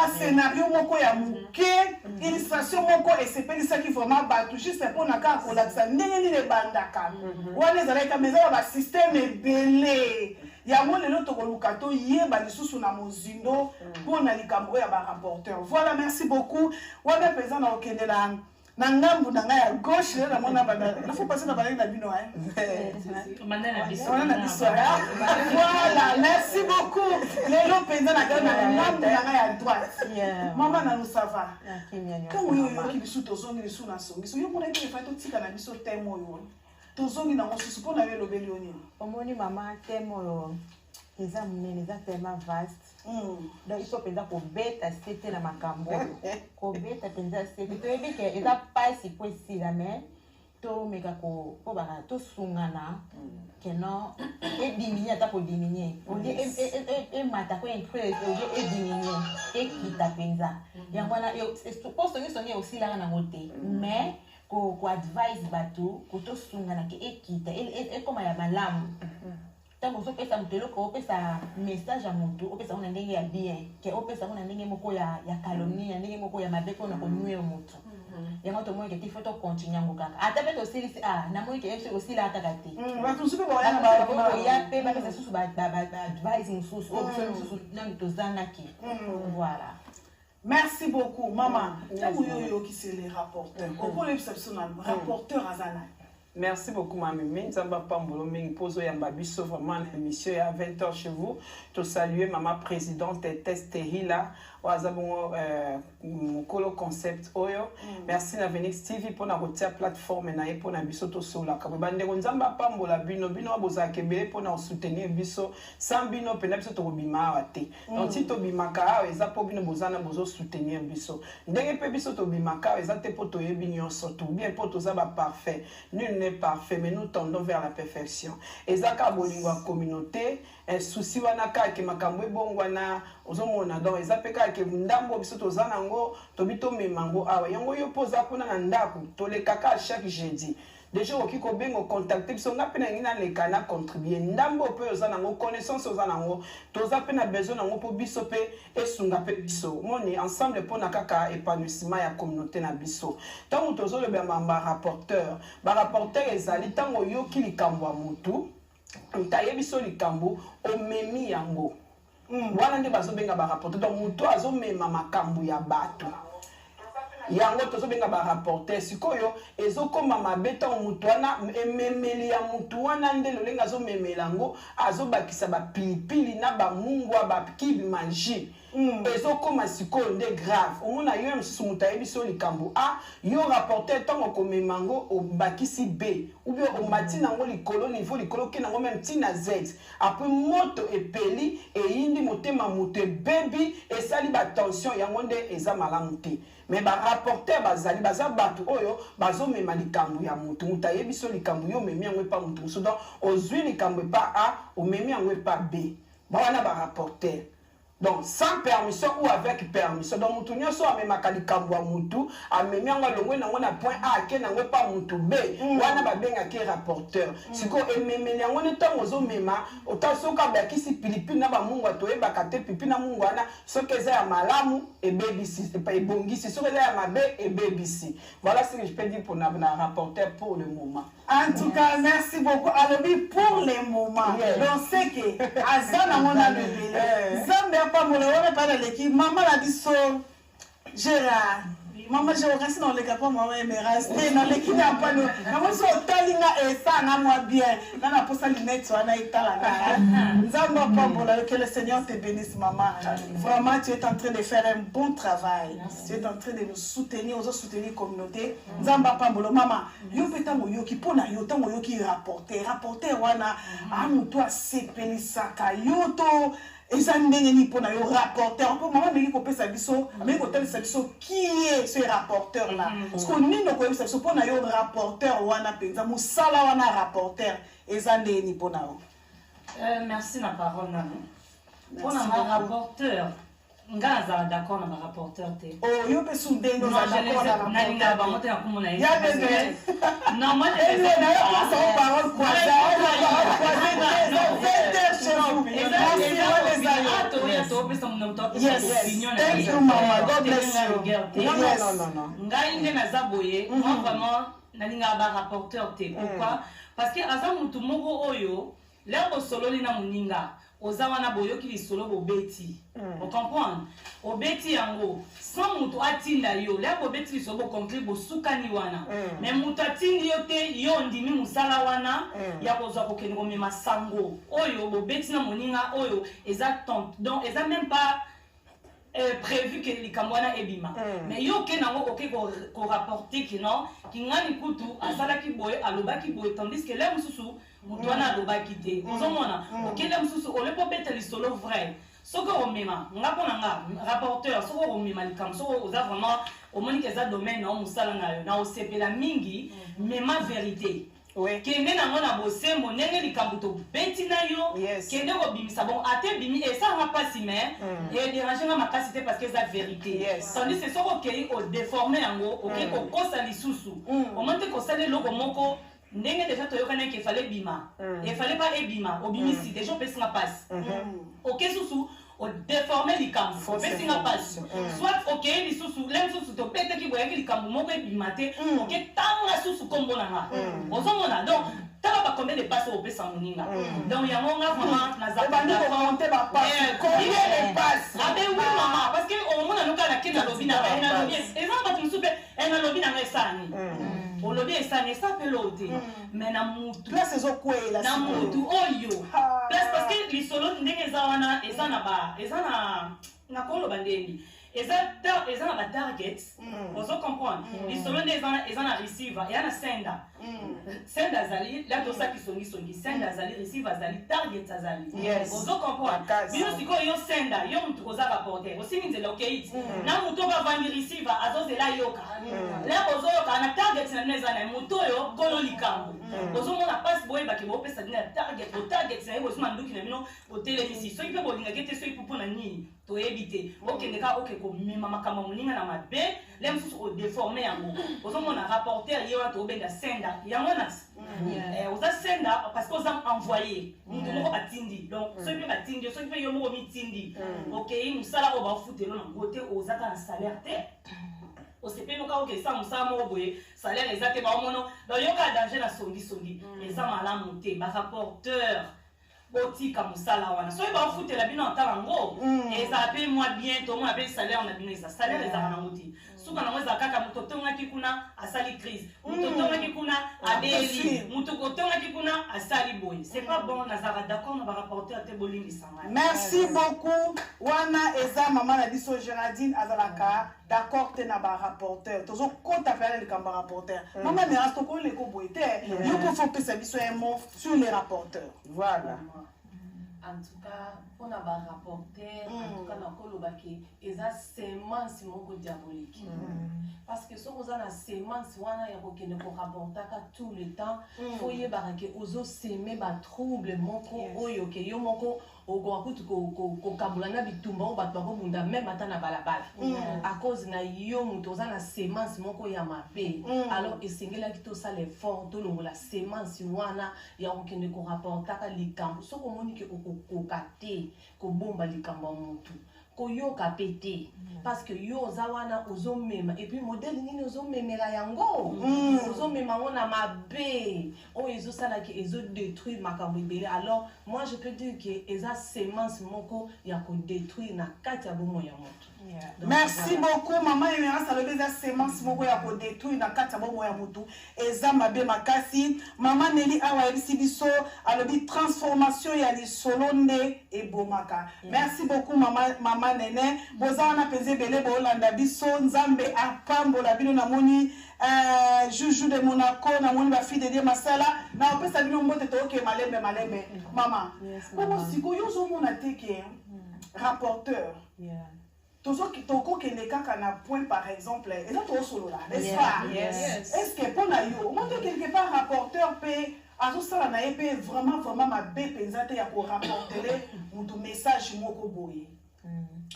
scénario moko ya muke illustration moko esepelisaki vraiment bato juste mpona kaka kolakisa ndenge nini ebandaka wana ezalaki mezala basystème ebele yango lelo tokoluka toyeba lisusu na mozindo mpona likambo ya barapporteur. Voilà, merci beaucoup wana mpenza na okende na ngambu na ngai ya gauche lelo namona na faut passer na balai na bino voilà, merci beaucoup lelo mpenza na ngambu na ngai ya droite mama na nous ça va quand yo yoki biso tozongi biso na songi so yo mona ete fa totika na biso thème oyo tozongi na mosusu mpona yo elobeli yo nini omoni mama thème oyo eza monene eza tellement vaste donc il faut penza kobeta sete na makambo kobeta penza sete toyebi ke eza pasi po esila me tomeka po baka tosungana keno ediminie ata kodiminie emata ko increase ediminie ekita penza yango wana po songi osilaka nango te mais ko advise bato kotosungana ke ekita ekoma ya malamu tango ozopesa moto eloko opesa message ya moto opesa ngo na ndenge ya bien ke opesa ngo na ndenge moko ya calomnie ya ndenge moko ya mabe mpona konywela moto yango to moi que il faut to continuer ngo kaka ata pe to sili ah na moi que aussi la kaka te ba to supe ba yana ba ya pe ba pesa susu ba advising susu o susu nan to zanga ki voilà. Merci beaucoup maman tamu yo qui c'est les rapporteurs au pour les rapporteur azana. Merci beaucoup, Mamie. Minzamba Pambolo, Ming Pozo Yambabiso, vraiment, l'émission est à 20h chez vous. Te saluer, maman présidente Testerila, Oazabon, Mokolo Concept Oyo. Merci, Navenix TV, pour la plateforme, et pour la biso to sola. Kabande Gonzamba Pambola, Bino, Bino, Bozakebe, pour nous soutenir biso, sans Bino, Penabiso to Bima, Ate. Donc, si to Bimaka, Ezapo Bino Bozana, Bozo soutenir biso. Ndenge Pebiso to Bimaka, Ezate Poto Ebinyo Soto, bien Poto Zaba parfait. Nul n'est parfait, mais nous tendons vers la perfection. Ezaka Bolingwa communauté, un souci wanaka ke makambo bongwana, ozomona donc ezapeka ke ndambo biso tozana ngo, tobito memango awa. Yango yo poza kuna na ndaku, tole kaka chaque jeudi. Déjà au kiko bengo contacter biso nga pena ngina le kana contribuer ndambo pe ozana ngo connaissance ozana ngo toza pena besoin ngo po biso pe esunga pe biso moni ensemble pour na kaka épanouissement ya communauté na biso tango tozo le ba rapporteur ezali tango yo kilikambo mutu ntaye biso likambo omemi yango wana nde bazo benga ba rapporteur donc mutu azo mema makambo ya bato yango tozo benga ba rapporter sikoyo ezokoma mabeta mutu wana ememeli ya mutu wana nde lolenga zo memelango azobakisa ba pilipili na ba mungwa ba kibi magie ezokoma sikoyo nde grave omona yo msusu mutu ayebiso likambo a yo rapporter tongo komemango obakisi b ou bien omati nango likolo niveau likolo ke nango même tina z après moto epeli eyindi motema mutu ebebi esali ba tension yango nde eza malamu te. Mais ba rapporteur bazali baza batu oyo bazo mema likambo ya mutu mutu ayebiso likambo yo memi yango pa mutu so donc ozwi likambo pa a o memi yango pa b ba wana ba rapporteur donc sans permission ou avec permission donc mutu nyoso amemaka likambo ya mutu amemi yango longwe nango na point a ke nango pa mutu b wana ba benga ke rapporteur siko ememeli yango ne tango zo mema otasoka bakisi pilipili na ba mungu atoyebaka te pipi na mungu wana soki eza ya malamu ebebisi pas ebongisi soki eza ya mabe ebebisi. Voilà ce que je peux dire pour na rapporteur pour le moment. En tout cas, merci beaucoup. Alors, pour les moments, donc c'est que Azana mon a levé. Zambia pas mon on pas de l'équipe. Maman a dit so Gérard. Maman j'ai resté dans les capas maman mais resté dans l'équipe n'a pas de. Maman so talinga et ça na moi bien. Dans la poste lunette so na itala. Zambia pas mon que le Seigneur te bénisse maman. Vraiment tu es en train de faire un bon travail. Tu es en train de nous soutenir, aux soutenir communauté. Zambia pas mon maman. Yo petango yo ki pona yo tango yo ki rapporter wana amuto asepelisaka yo to eza ndenge ni pona yo rapporteur pour maman meki kopesa biso meki kotalisa biso qui est ce rapporteur là parce que nini koyebisa biso pona yo rapporteur wana penza mosala wana rapporteur eza ndenge ni pona yo. Merci na parole nano pona ma rapporteur nga nazala d'accord na ba rapporteur te oh yo pe su ndenge ozala d'accord na nalinga bango te nakomona ye ya bebe non moi je na yo pense aux paroles croisées Thank you, Mama. God bless you. Non. Ngai nde naza boye, moi vraiment nalinga ba rapporteur te. Pourquoi? Parce que aza mutu moko oyo, lelo sololi na muninga, oza wana boyoki lisolo bobeti. On comprend? Obeti yango, sans mutu atinda yo, lelo bobeti lisolo concret bo sukani wana. Mais mutu atindi yo te, yo ndimi musala wana, ya kozwa kokende ko mema sango. Oyo bobeti na muninga oyo, eza tant. Donc eza même pas prévu que les Kambwana ebima. Mais yo ke nango oke ko rapporter que non, ki ngani kutu asala ki boye aloba ki boye tandis que là mususu mutwana aloba ki te. Ozomona, oke là mususu ole po beta li solo vrai. Soko omema, nga pona nga rapporteur soko omema likam soko oza vraiment omoni que za domaine na musala na yo na osepela mingi mema vérité. Kende na mona bosembo ndenge likambo to beti na yo kende ko bimisa bon ate bimi et ça va pas si mais et déranger na makasi te parce que c'est vérité tandis que soko kei o déformer yango OK ko kosa lisusu o monte ko sale logo moko ndenge déjà to yokana qu'il fallait bima il fallait pas ebima obimisi déjà pesa passe OK susu déformer likambo opesinga mpasi soit okei lisusu le mosusu topeteki boyaki likambo moko ebimate oketanga susu kombo na nga ozomona donc tala ba combien de passes au pesa moninga donc yango nga vraiment nazaka remonter ba passe combien de passes abe oui maman parce que au moment na na kena lobi na na lobi ezanga batu musupe na lobi na ngesani o lobi esani ça peut l'ôter mais na mutu place ezokwela na mutu oyo place parce que lisolo ndenge eza wana eza na ba eza na koloba ndeni eza na ba targets ozo comprendre lisolo nde eza na receiver ya na sender sender azali la to saki songi sender azali receiver azali target azali ozo comprendre bino siko yo sender yo mtu koza rapporter osimi nzela okei na mutu ba vandi receiver azozela yoka la ozo yoka na target na neza na mutu yo kolo likambo ozo mona passe boy ba ke bo pesa dina target o target na yo sima nduki na bino hotel ici so ipe bolinga kete so ipupo na nini to éviter okendeka komema makambo moninga na mabe le mosusu odéforme yango ozomona rapporteur ye wana tobenga senda yango na oza senda parce que oza envoyé mutu moko batindi donc soki mpe batindi soki mpe yo moko mitindi okei mosala oyo bafutelo nango te ozaka na salaire te osepeli oka okesa mosala moko boye salaire eza te baomono donc yoka danger na songisongi eza malamu te barapporteur botika mosala wana soki bafutela bino ntala ngo eza pe mwa bien tomona pe salaire na bino eza salaire ezaka nango te suka nango eza kaka moto otongaki kuna asali crise moto otongaki kuna abeli moto otongaki kuna asali boye c'est pas bon nazaka d'accord na barapporteur te bolimbisanga merci beaucoup wana eza mama na biso Géraldine azalaka d'accord te na barapporteur tozokota mpe na likambo ya rapporteur mama meras tokoleko boye te yo mpo fo pesa biso un mot sur les rapporteurs voilà. En tout cas, on a un rapporteur, en tout cas, on a une sémence diabolique. Parce que si on a une sémence, on a un rapporteur tout le temps. Il faut y avoir des sémé des troubles, même à cause na yo mutoza na sémence moko ya mabe alors esengela kito sa l'effort to longola sémence wana ya okende ko rapporter ka likambo soko moni ke kokate ko bomba likambo mutu koyoka pété parce que yo zawana ozomema et puis modèle nini ozomemela yango ozomema ngona mabe o ezosala ki ezo détruire makambo ibele alors moi je peux dire que eza sémence moko ya ko détruire na kati ya bomo ya moto. Merci beaucoup maman Emeras alobi eza sémence moko ya ko détruire na kati ya bomo ya moto eza mabe makasi maman Nelly awa yebisi biso alobi transformation ya lisolo nde ebomaka. Merci beaucoup maman Nene boza wana penze bele bolanda biso nzambe apambola bino namoni Juju de Monaco namoni ba fille de Dieu masala na opesa bino mbote toke malembe mama bomo siko yo zo mona teke rapporteur toko kende kaka na point par exemple et là to solo là n'est-ce pas est-ce que pour na yo monte quelque part rapporteur pe azosala na ye vraiment ma be penza te ya ko rapporter mutu message moko boye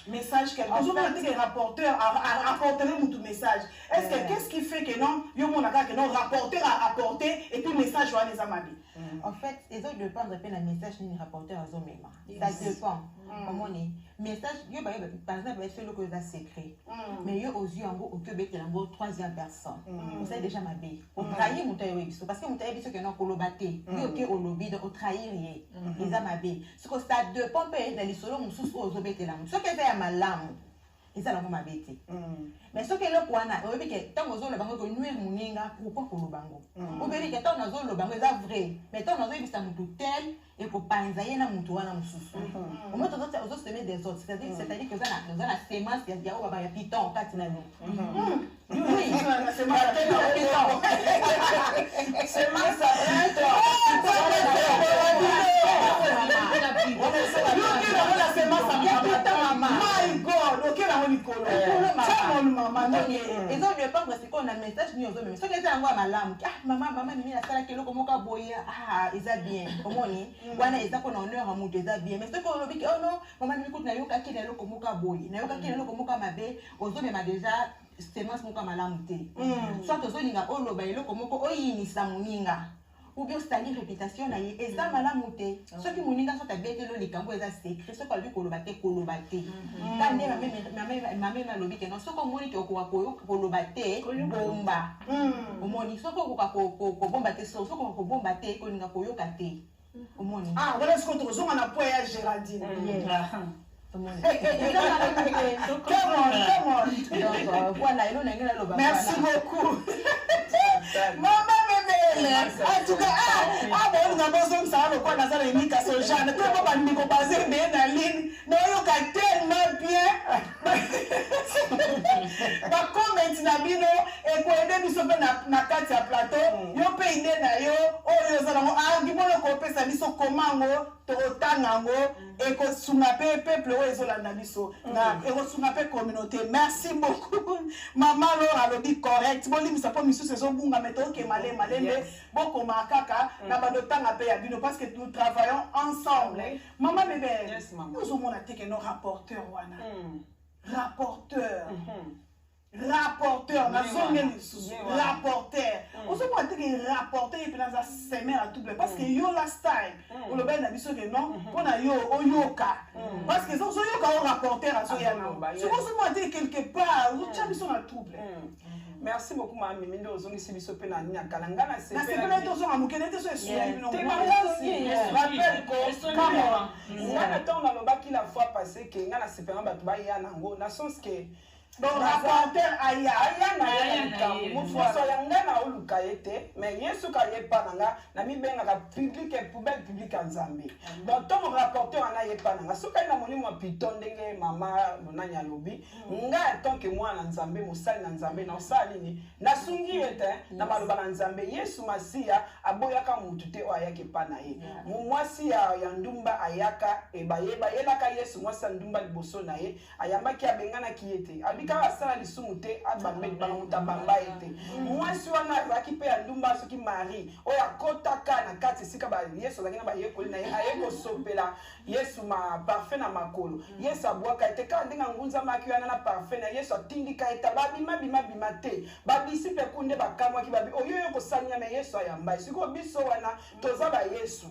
message quelque chose on dit que rapporteur a apporté mon message est-ce que qu'est-ce qui fait que non yo mon que non rapporteur a apporté et puis message wa les amadi en fait ils ont dépendre de la message ni rapporteur azo mema ça dépend comment ni message yo par exemple c'est le que ça secret mais yo aux yeux en gros au que bête en troisième personne c'est déjà ma bé au trahir mon taille parce que mon taille que non kolobate yo que au lobby au trahir les amabé ce que ça dépend pas dans les solo mon sous aux bête là ce que fait malamu eza lango mabete mais ce que le kwana oyebi ke tango zo le bango ko nuire muninga pourquoi ko lobango oyebi ke tango zo lobango eza vrai mais tango zo ebisa mutu tel et ko panza yena mutu wana mususu au moins ozo semer des autres c'est-à-dire que ça na sémence ya baba ya piton kati na nous oui c'est ma sémence my god ok na woni kolo mama ils ont le pas parce qu'on a message ni aux hommes ce que ça ngwa malamu mama mimi na sala keloko moka boya eza bien omoni wana eza ko na honneur amutu eza bien mais ce que on dit oh non mama mimi kuna yoka kile loko moka boya na yoka kile loko moka mabe ozome ma déjà sémence moka malamu te soit ozolinga oloba eloko moko oyinisa muninga ou bien stali réputation na ye eza malamu te soki moninga so tabetelo likambo eza secret soki alobi koloba te ka nde mame nalobi ke non soki omoni te okoka koloba te bomba omoni soki okoka kobomba te soki okoka kobomba te kolinga koyoka te omoni voilà ce que tozonga na po ya Géraldine merci beaucoup maman en tout cas on a besoin de savoir quoi dans la limite à ce genre ne peut pas me baser bien dans ligne non yo ka tellement bien ba comment na bino e ko ede biso pe na kati ya plateau yo pe ide na yo oyo zala mo ngibolo ko pesa biso komango totangango e ko sunga pe peuple oyo ezolanda biso na e ko sunga pe communauté merci beaucoup maman Laura lobi correct bolimisa po misu saison bunga meto ke malembe boko makaka na badotanga pe ya bino parce que nous travaillons ensemble maman bébé nous sommes na teke no rapporteur wana rapporteur na zonge rapporteur osomo ateke rapporteur et puis dans sa semaine à double parce que yo last time on le ben na biso que non pona yo oyoka parce que so yoka o rapporteur aso ya no so osomo ateke quelque part o chabiso na double. Merci beaucoup ma mimi ndo ozongi sibiso pe na nya kalanga na na sepela to zonga mukene te so esui no rappel ko kama ngana to na lobaki la fois passée que ngana sepela batu ba ya nango na sens que donc rapporteur aya na mufuso yanga na oluka ete mais yesu ka yepa nanga na mibenga ka public et poubelle publique en Zambie donc ton rapporteur ana yepa nanga soka na moni mo piton ndenge mama monanya lobi nga tant que moi na Nzambe mosali na Nzambe na osali ni na sungi ete na maloba na Nzambe yesu masia aboyaka mutu te o ayake pa na ye mwasi ya ndumba ayaka e bayeba yelaka yesu mwasi ndumba liboso na ye ayambaki abengana kiete abika asala lisumu te abambe bamuta bamba ete mwasi wana azaki pe ya ndumba soki Marie oya kotaka na kati sika ba yesu azaki na ba yekoli na ye ayeko sopela yesu ma parfait na makolo yesu abwaka ete ka ndinga ngunza maki wana na parfait na yesu atindika eta bima te babisi pe kunde bakamwa ki babi oyo ko sanya me yesu ayamba siko biso wana toza ba yesu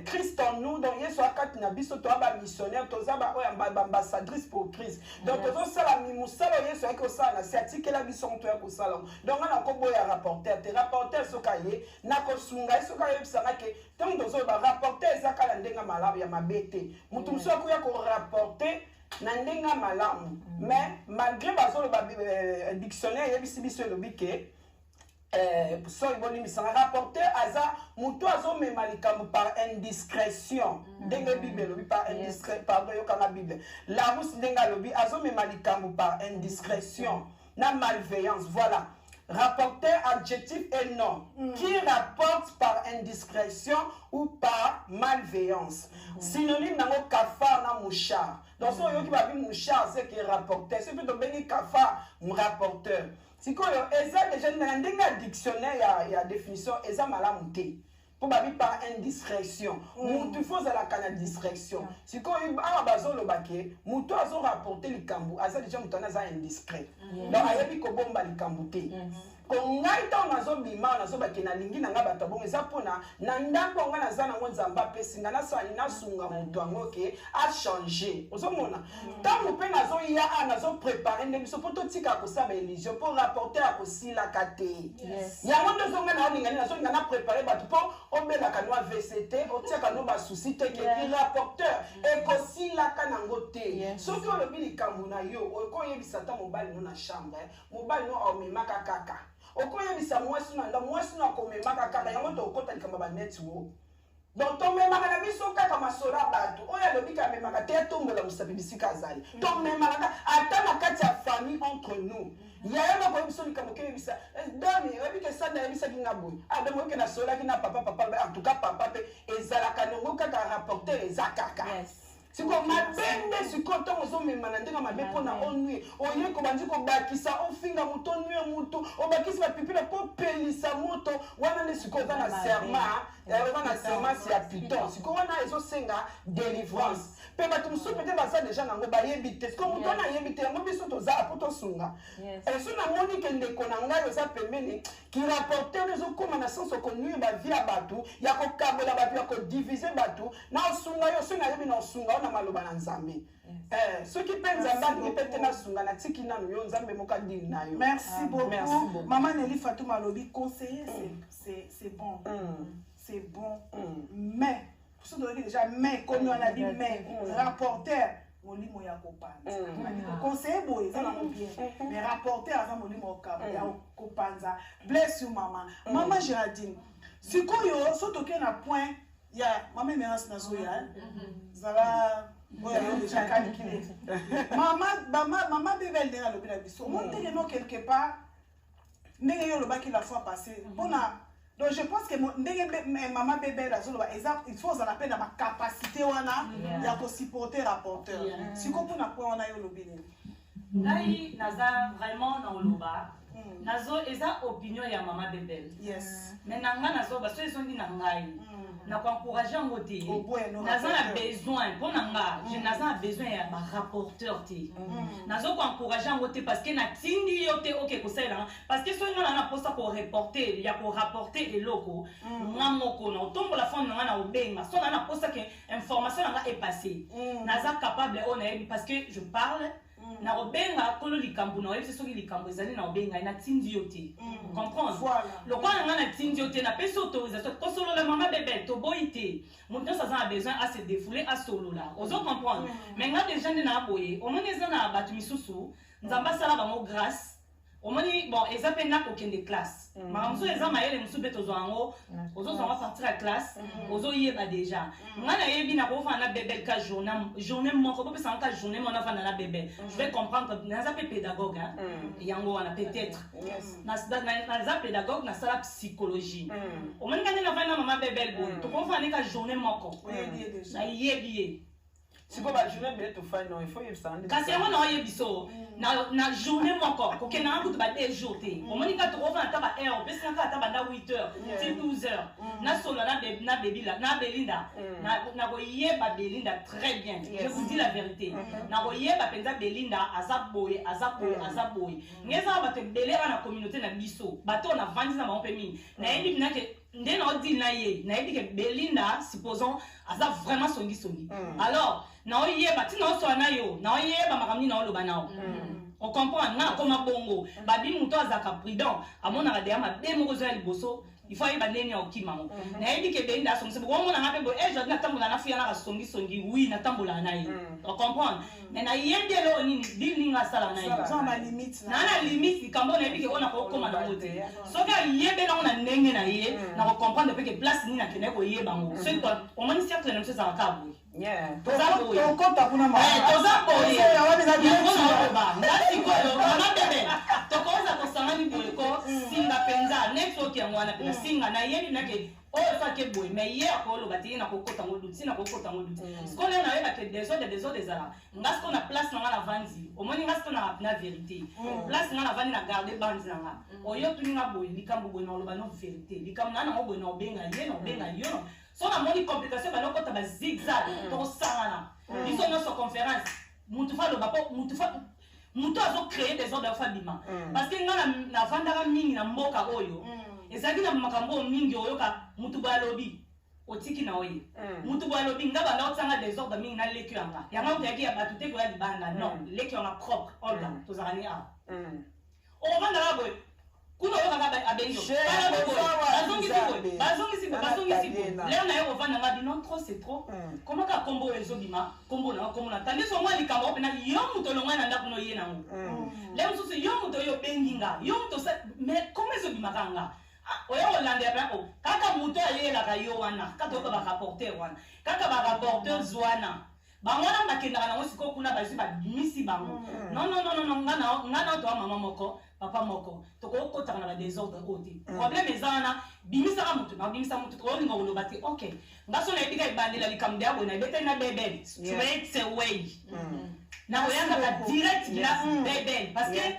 Christ en nous donc yesu akati na biso to ba missionnaire toza ba oyamba ambassadrice pour Christ donc tozo sala musala yesu ayiko sala na siatike la biso to ya ko sala donc na ko boya rapporteur te rapporteur sokaye na ko sunga sokaye bisanga ke donc tozo ba rapporteur zakala ndenga malamu ya mabete mutu musoko ya ko rapporter na ndenga malamu mais malgré bazolo ba dictionnaire yebisi biso lobike so iboni misanga rapporteur aza mutu azomema likambo par indiscrétion ndenge bible lobi par indiscrétion pardon yokanga bible la rousse ndenge lobi azomema likambo par indiscrétion na malveillance voilà rapporteur adjectif et nom qui rapporte par indiscrétion ou par malveillance synonyme nango kafar na mouchard donc so yoki babi mouchard c'est que rapporteur c'est plutôt bengi kafar rapporteur sikoyo eza déjà na ndenga dictionnaire ya définition eza malamu te pour babi par indiscrétion mutu faut za la kana discrétion sikoyo awa bazoloba ke mutu azo rapporter likambu aza déjà mutu anaza indiscret donc ayebi ko bomba likambu te ko ngai ta nazo bima nazo bakena lingi nanga bato bongo eza pona na ndako nga naza nango Nzamba pesi nga nasali nasunga mutu ango ke a changer ozomona tango pe nazo ya nazo préparer ndenge so poto tika ko saba religion pour rapporter a kosila kate yango ndozo nga na linga nazo nga na préparer bato po obela kanwa VCT otiaka no ba souci te ke rapporteur e kosila kanango te soki olobi likambo na yo okoyebisa ta mobali no na chambre mobali no omemaka kaka okoyebisa mwasi na nda mwasi na komemaka kaka yango to okota likambo ba network donc to memaka na biso kaka masola bato oya lobika memaka te tombola musapi bisika azali to memaka ata na kati ya famille entre nous yaya na ko biso likambo ke bisa dami obike sada ya bisa kinga boy adamo ke na sola kina papa en tout cas papa pe ezala kanongo kaka rapporter ezakaka siko mabende siko to mozo memana ndenga mabe pona onui oye ko banzi ko bakisa ofinga muto nui muto obakisa pipila po pelisa moto wana ne siko za na serment na semence ya piton siko wana ezosenga délivrance mpe bato mosusu peut-être baza déjà nango bayebi te siko moto wana ayebi te yango biso tozala po tosunga so namoni ke ndeko na ngai oza pembeni ki rapporteur ezokóma na sens okonuire bavie ya bato ya kokabola bato ya kodivise bato na osunga yo soki nayebi na osunga yo na maloba na nzambe soki mpe nzambe alingi mpe te nasunga natiki nanu yo nzambe moko adili na yo. Merci beaucoup. Maman Nelly Fatou Malobi, conseiller, c'est bon. C'est bon. Mais, pour ceux qui déjà, mais, comme on a dit, mais, rapporteur, molimo ya kopanza. Conseiller, boy, ça va bien. Mais rapporteur, ça molimo ya kopanza. Bless you, maman. Maman Géraldine, si koyo, surtout qu'il y a un point, il y a, maman Méras Nazoya, ça va. Déjà calculé. Maman bébé dans le biso. Montez les noms quelque part. N'ayez le bac la fois passée. Donc je pense que maman bébé il faut en appeler dans ma capacité wana ya ko supporter rapporteur. Si ko pour na point wana yo lobile. Ngai naza vraiment na oloba. Nazo eza opinion ya maman bébé. Yes. Mais nanga nazo ba so esondi na ngai. Na encourager en côté. Naza a besoin pour nanga, je naza besoin ya ba rapporteur té. Nazo ko encourager en côté parce que na tindi yote OK ko sala parce que so ngana na posta ko reporter, ya ko rapporter et loko. Ngamoko na tombo la fond na obenga. So na posta que information nga est passée. Naza capable on parce que je parle na obenga kolo likambo na yebise soki likambo ezali na obenga na tindi yote comprendre lokwa nga na tindi yote na peso autorisation ko solo la maman bébé to boité mon temps ça a besoin à se défouler à solo là ozo comprendre mais nga déjà na boye o moni za na batu misusu nzamba sala bango grâce o moni bon ezapé na kokende classe makamso eza mayele musu beto zango ozo zango partir à classe ozo yeba déjà nga na yebi na ko fa na bébé ka journée moko ko pesa ka journée mona fa na bébé je vais comprendre na za pédagogue hein yango wana peut-être na za pédagogue na sala psychologie o moni kana na fa na maman bébé bon to ko fa na ka journée moko na yebi si ko ba journée bele to fa non il faut y ça kasi yango na yebiso na journée moko ko ke na kutu ba 2 jours te o moni ka to ko fa na ta ba heure pesa ka ta ba da 8h ti 12h na solo na baby la na Belinda na ko yeba Belinda très bien je vous dis la vérité na ko yeba penza Belinda azaboye ngeza ba te bele na communauté na biso bato na vandi na ba pemi na yebi na ke ndé na odi na ye na yebi ke Belinda supposons aza vraiment songi alors na oyeba ti na so na yo na oyeba makamni na oloba nao on comprend na koma bongo babi muto azaka prudent amona ka de ma be mo zo liboso il faut yeba neni okimamo na yebi ke Belinda songi bo mona ngape bo je na tambola na fia na songi oui na tambola na ye on comprend mais na yebi lo ni dini nga sala na ye ça ma limite na limite kambo na yebi ke ona ko koma na mote so ka yebe na ona ndenge na ye na ko comprendre pe ke place ni na kene ko yeba ngo so to o moni cercle na mse za ka bo tokota kuna tozaboye mama bebe tokoza kosangani boye ko singa penza next oki yango wana pena singa na yebi nake oyo fake boye mais ye akoloba te na kokota ngoluti na kokota ngoluti skole na yeba ke des autres ezala ngasko na place na ngana vandi omoni ngasko na vérité place na vandi na garder bandi na nga oyo tuninga boye likambo boye na oloba no vérité likambo na na boye na obenga yo so na moni complication ba lokota ba zigzag to sangana biso no so conférence mutu fa lo bapo mutu azo créer des ordres fabima parce que ngana na vandaka mingi na mboka oyo ezaki na makambo mingi oyo ka mutu ba lobi otiki na oye mutu ba lobi ngaba na otsanga des ordres mingi na leki yanga yanga utaki ya batu te ko ya libanda non leki yanga propre organ to zakani a o vanda la boy kuna oka abengo bazongisi leo na yo ovanda ngabi non trop c'est trop comment ka kombo ezobima kombo na tandis au moins likambo pena yo muto longa na ndako no ye nango leo susu yo muto yo benginga yo muto mais comment ezobima kanga oyo olanda pa o kaka muto ayela ka yo wana kaka ba rapporteur wana kaka ba rapporteur zwana bangona bakendaka nango siko kuna bazwi babimisi bango non ngana to mama moko papa moko tokokotaka na badésordre oyo te problème eza wana bimisaka mutu na bimisa mutu tokolinga koloba te ok ngaso na yebika ebandela likambo ya boye na ebeteli na bebele straight away na koyangaka direct na bebele parce que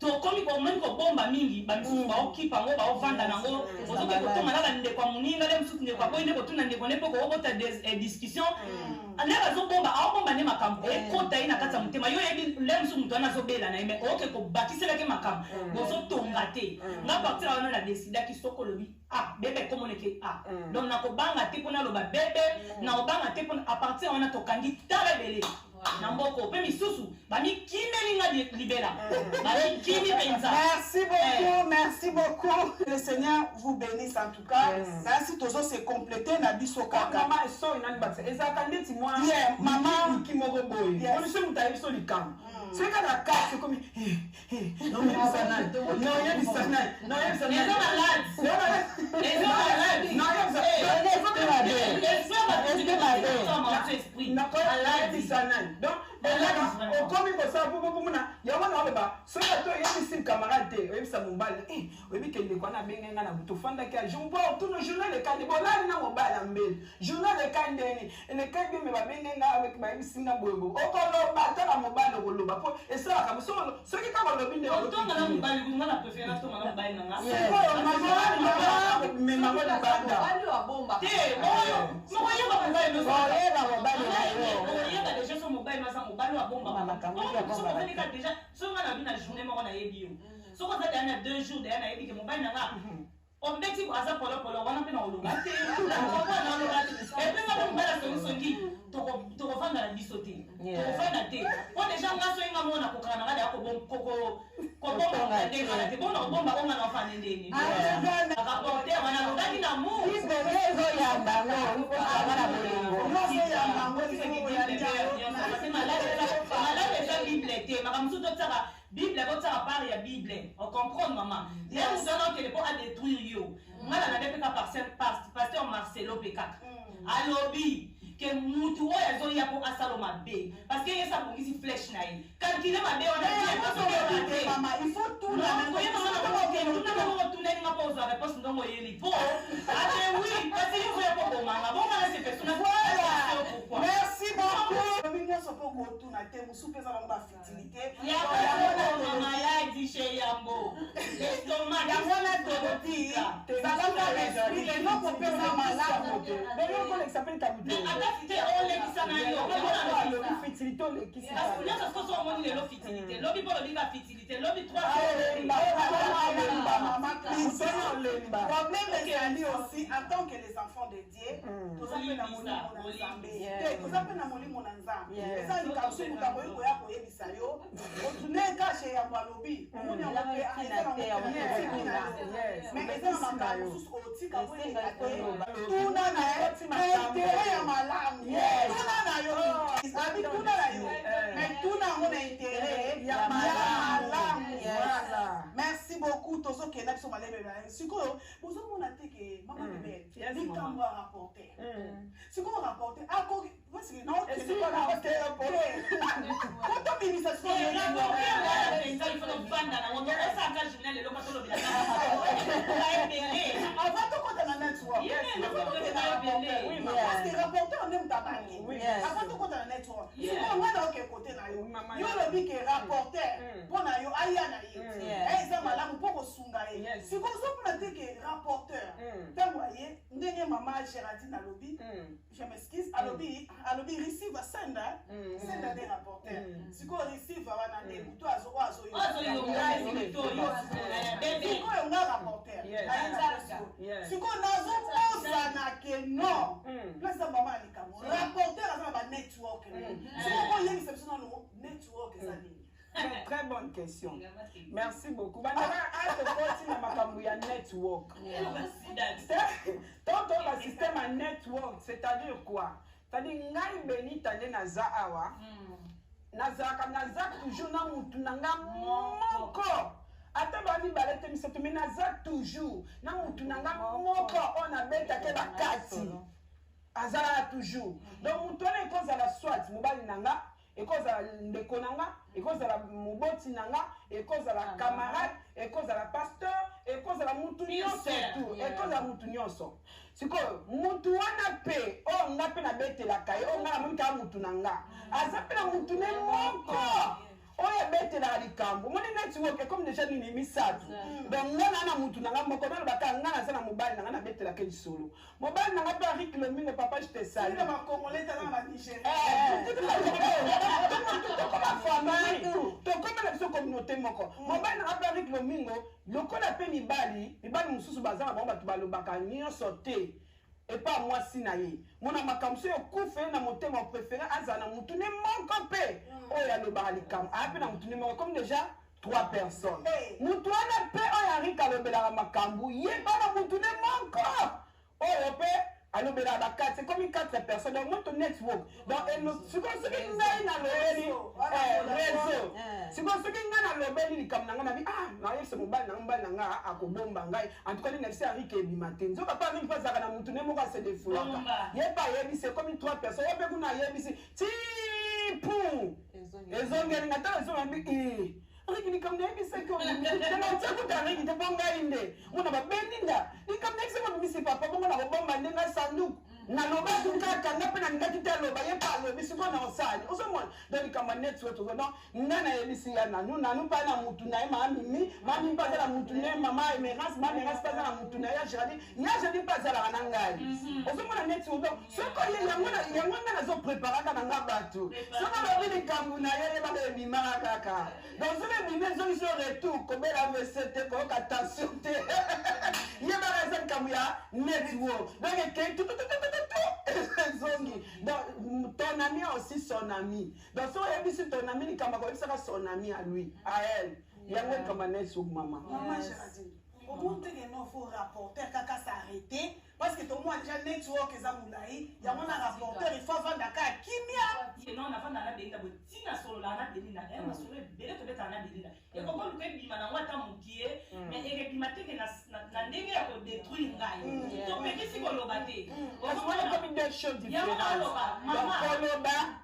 tokomi komoni kobomba mingi bamisusu baokipa yango baovanda nango ozoke kotonga na bandeko ya moninga le mosusu ndeko aboyi nde kotuna ndeko nde mpo koobota discussion nde bazobomba aobomba nde makambo ekota ye na kati ya motema yo oyebi le mosusu moto wana azobela na ye me oke kobakiselaki makambo bozotonga te nga partir wana na desidaki soko olobi bebe komoneke donc nakobanga te mpo naloba bebe nakobanga te mpo a partir wana tokangi tala ebele na mboko mpe misusu bamikimelinga libela bamikimi mpenza. Merci beaucoup. Le Seigneur vous bénisse en tout cas. Merci toujours se compléter na biso kaka. Maman so inani bakse ezaka ndeti mwa maman ki moko boye. On se mutaye biso likam. C'est quand la carte c'est comme non mais ça n'a non il y a du ça n'a non il y a ça n'a Les hommes malades. Les hommes malades. Non il y a ça donc okomi kosala popopomona yango na oloba soki ato oyebisi camarade te oyebisa mobali oyebi kende kwa na benge nga na butu ofandaki ya jompo otuna journal ekandi bolali na mobali ya mbeli journal ekandeni elekandi me babenge nga avec bayebisi nga boyebo okoloba ata na mobali okoloba mpo esalaka mosolo soki kaka olobi nde otonga na mobali kunga na préféré atonga na mobali na nga memango libanda te mokoyeba mobali okoyeba déjà so mobali masa mobali wa bomba sokozanika déjà so nga na bi na journée moko nayebi yo sokozali ya na 2 jours deya nayebi ke mobali na nga ombeti aza polopolo wana mpe na oloba te na oloba te epe nga mpe mobali asongisongi tokofanda na biso te tokofanda te po déjà nga so yenga mona kokaka na nga deya kobomba ndengana te bona kobomba onga na ofande ndeni akaporte wana alobaki na mu malade eza bible te makambo mosusu totaka bible botaka part ya bible ocomprendre mama ye mosana okende mpo adétruire yo ngala na nde mpeka pasteur marcelo mpe kaka alobi ke mutu oyo azoya mpo asala mabe parce que ye esi abongisi flèche na ye calcule mabe wana tunaninga mpo ozwa réponse ndongo oyeli mpo ate wi kasi yozoya mpo bomanga bomana se personnage merci beaucoup obi nyonso mpo kotuna te mosu mpe eza bango bafutilité mama yadi che yambo yango na toloti zalaka l'esprit eloko mpe eza malamu akafite olekisa na yo fitilité olekisa nyonso soso omoni lelo fitilité lobi mpo lobi ka fitilité lobi 3 problème ezali aussi en tant que les enfants de Dieu toza mpe na molimo na nzambe toza mpe na molimo na nzambe eza likambo so moto akoyi koya koyebisa yo otune kashe yango alobi omoni yango mpe mais eza na makambo mosusu otika koyeka te tuna na ye intere ya malamu tuna na yo abi tuna na yo mais tuna yango na intere ya malamu. Merci beaucoup tozokenda biso malebe sikoyo bozomona te ke mama bebe likambo ya rapporter sikoyo rapporter akoki voici non kotobimisa avant tokota na network parce que rapporter nde moto abangi avant tokota na network sikoyo ngana oke kote na yo yo olobi ke rapporter mpo na yo aya na ye eza malamu mpo kosunga ye sikoyo ozomona te ke rapporteur ntango aye ndenge mama Géraldine alobi je m'excuse alobi receive senda nde rapporteur sikoyo receive wana nde moto sikoyo nga rapporteur sikoyo nazobosana ke non place mama ya likambo rapporteur aza na banetwork sikoyo koyebisa biso nano network eza nini. Très bonne question. Merci beaucoup. Il y a network. Tant le système à network, c'est-à-dire quoi? C'est-à-dire ngai beni tande na za awa. Naza toujours na mutu nanga moko. Ata bani balete miseto mais naza toujours na mutu nanga moko on a beta ke bakati. Azala toujours. Donc mutu na kozala soit mobali nanga ekozala ndeko nanga ekozala moboti nanga ekozala camarade ekozala pasteur ekozala mutu nyonso tu ekozala mutu nyonso sikoyo mutu wana pe o nga pe na betelaka ye o nga na moni kaka mutu nanga aza pe na mutu ne moko oyo abetela likambo moni network comme déjà nini misato donc ngana na mutu nanga moko na baka ngana sana mobali nanga na betela ke solo mobali nanga pa Rick Lomingo papa je te salue na ba congolais tanga ba Nigeria to comme la communauté moko mobali nanga pa Rick Lomingo lokola pe mibali mususu bazana ba batu balobaka nyonso te et pas moi sinaye mona makamso yo kufe na motema préféré azana mutu ne moko pe oya lo balikam ape na mutu ne moko comme déjà 3 personnes mutu ana pe oya rika lo bela makambu ye bana mutu ne moko oyo pe alors ben la carte c'est comme 4 personnes donc notre network donc c'est comme ce qui n'a na réseau c'est comme ce qui n'a na lobeli comme na bi na yese mobile na akobomba ngai en tout cas ni nexi ari ke bimatin nzoka pa mingi pas na mutu ne moko se defulaka ye pa yebi c'est comme 3 personnes ye pe kuna yebi c'est ti pou ezongeli ngata ezonga Riki comme des c'est que on te bonga inde on a beninda ni comme des c'est comme si papa bon on a bomba ndenga sandu na loba tukaka ngape na ngati telo ba ye pa lo bisi kona osali osomona donc kama network to no ngana yebisi ya nanu pa na mutu na mami pa za mutu ne mama emerance pa za mutu na ya jadi pa za la ngai osomona network donc ce ko ye yango na zo préparer kana ngabatu so na bili kambu na ye ba be bimara kaka donc so be zo iso retour ko be la veste ko attention te ye ba raison kambu ya network donc ke tout donc ton ami a aussi son ami donc si ton ami il sera son ami à lui à elle il y a un comme un sur maman Géraldine au monde il faut rapporter kaka s'arrêter parce que tout le monde déjà network eza mulayi ya mona rapporteur il faut vendre ka kimia non on a vendre na belinda botina solo la na belinda et ma solo bele to beta na belinda et comme le fait bima na wata mukie mais et bima teke na ndenge ya ko détruire ngai to mais qu'est-ce qu'on lobate on a comme des choses différentes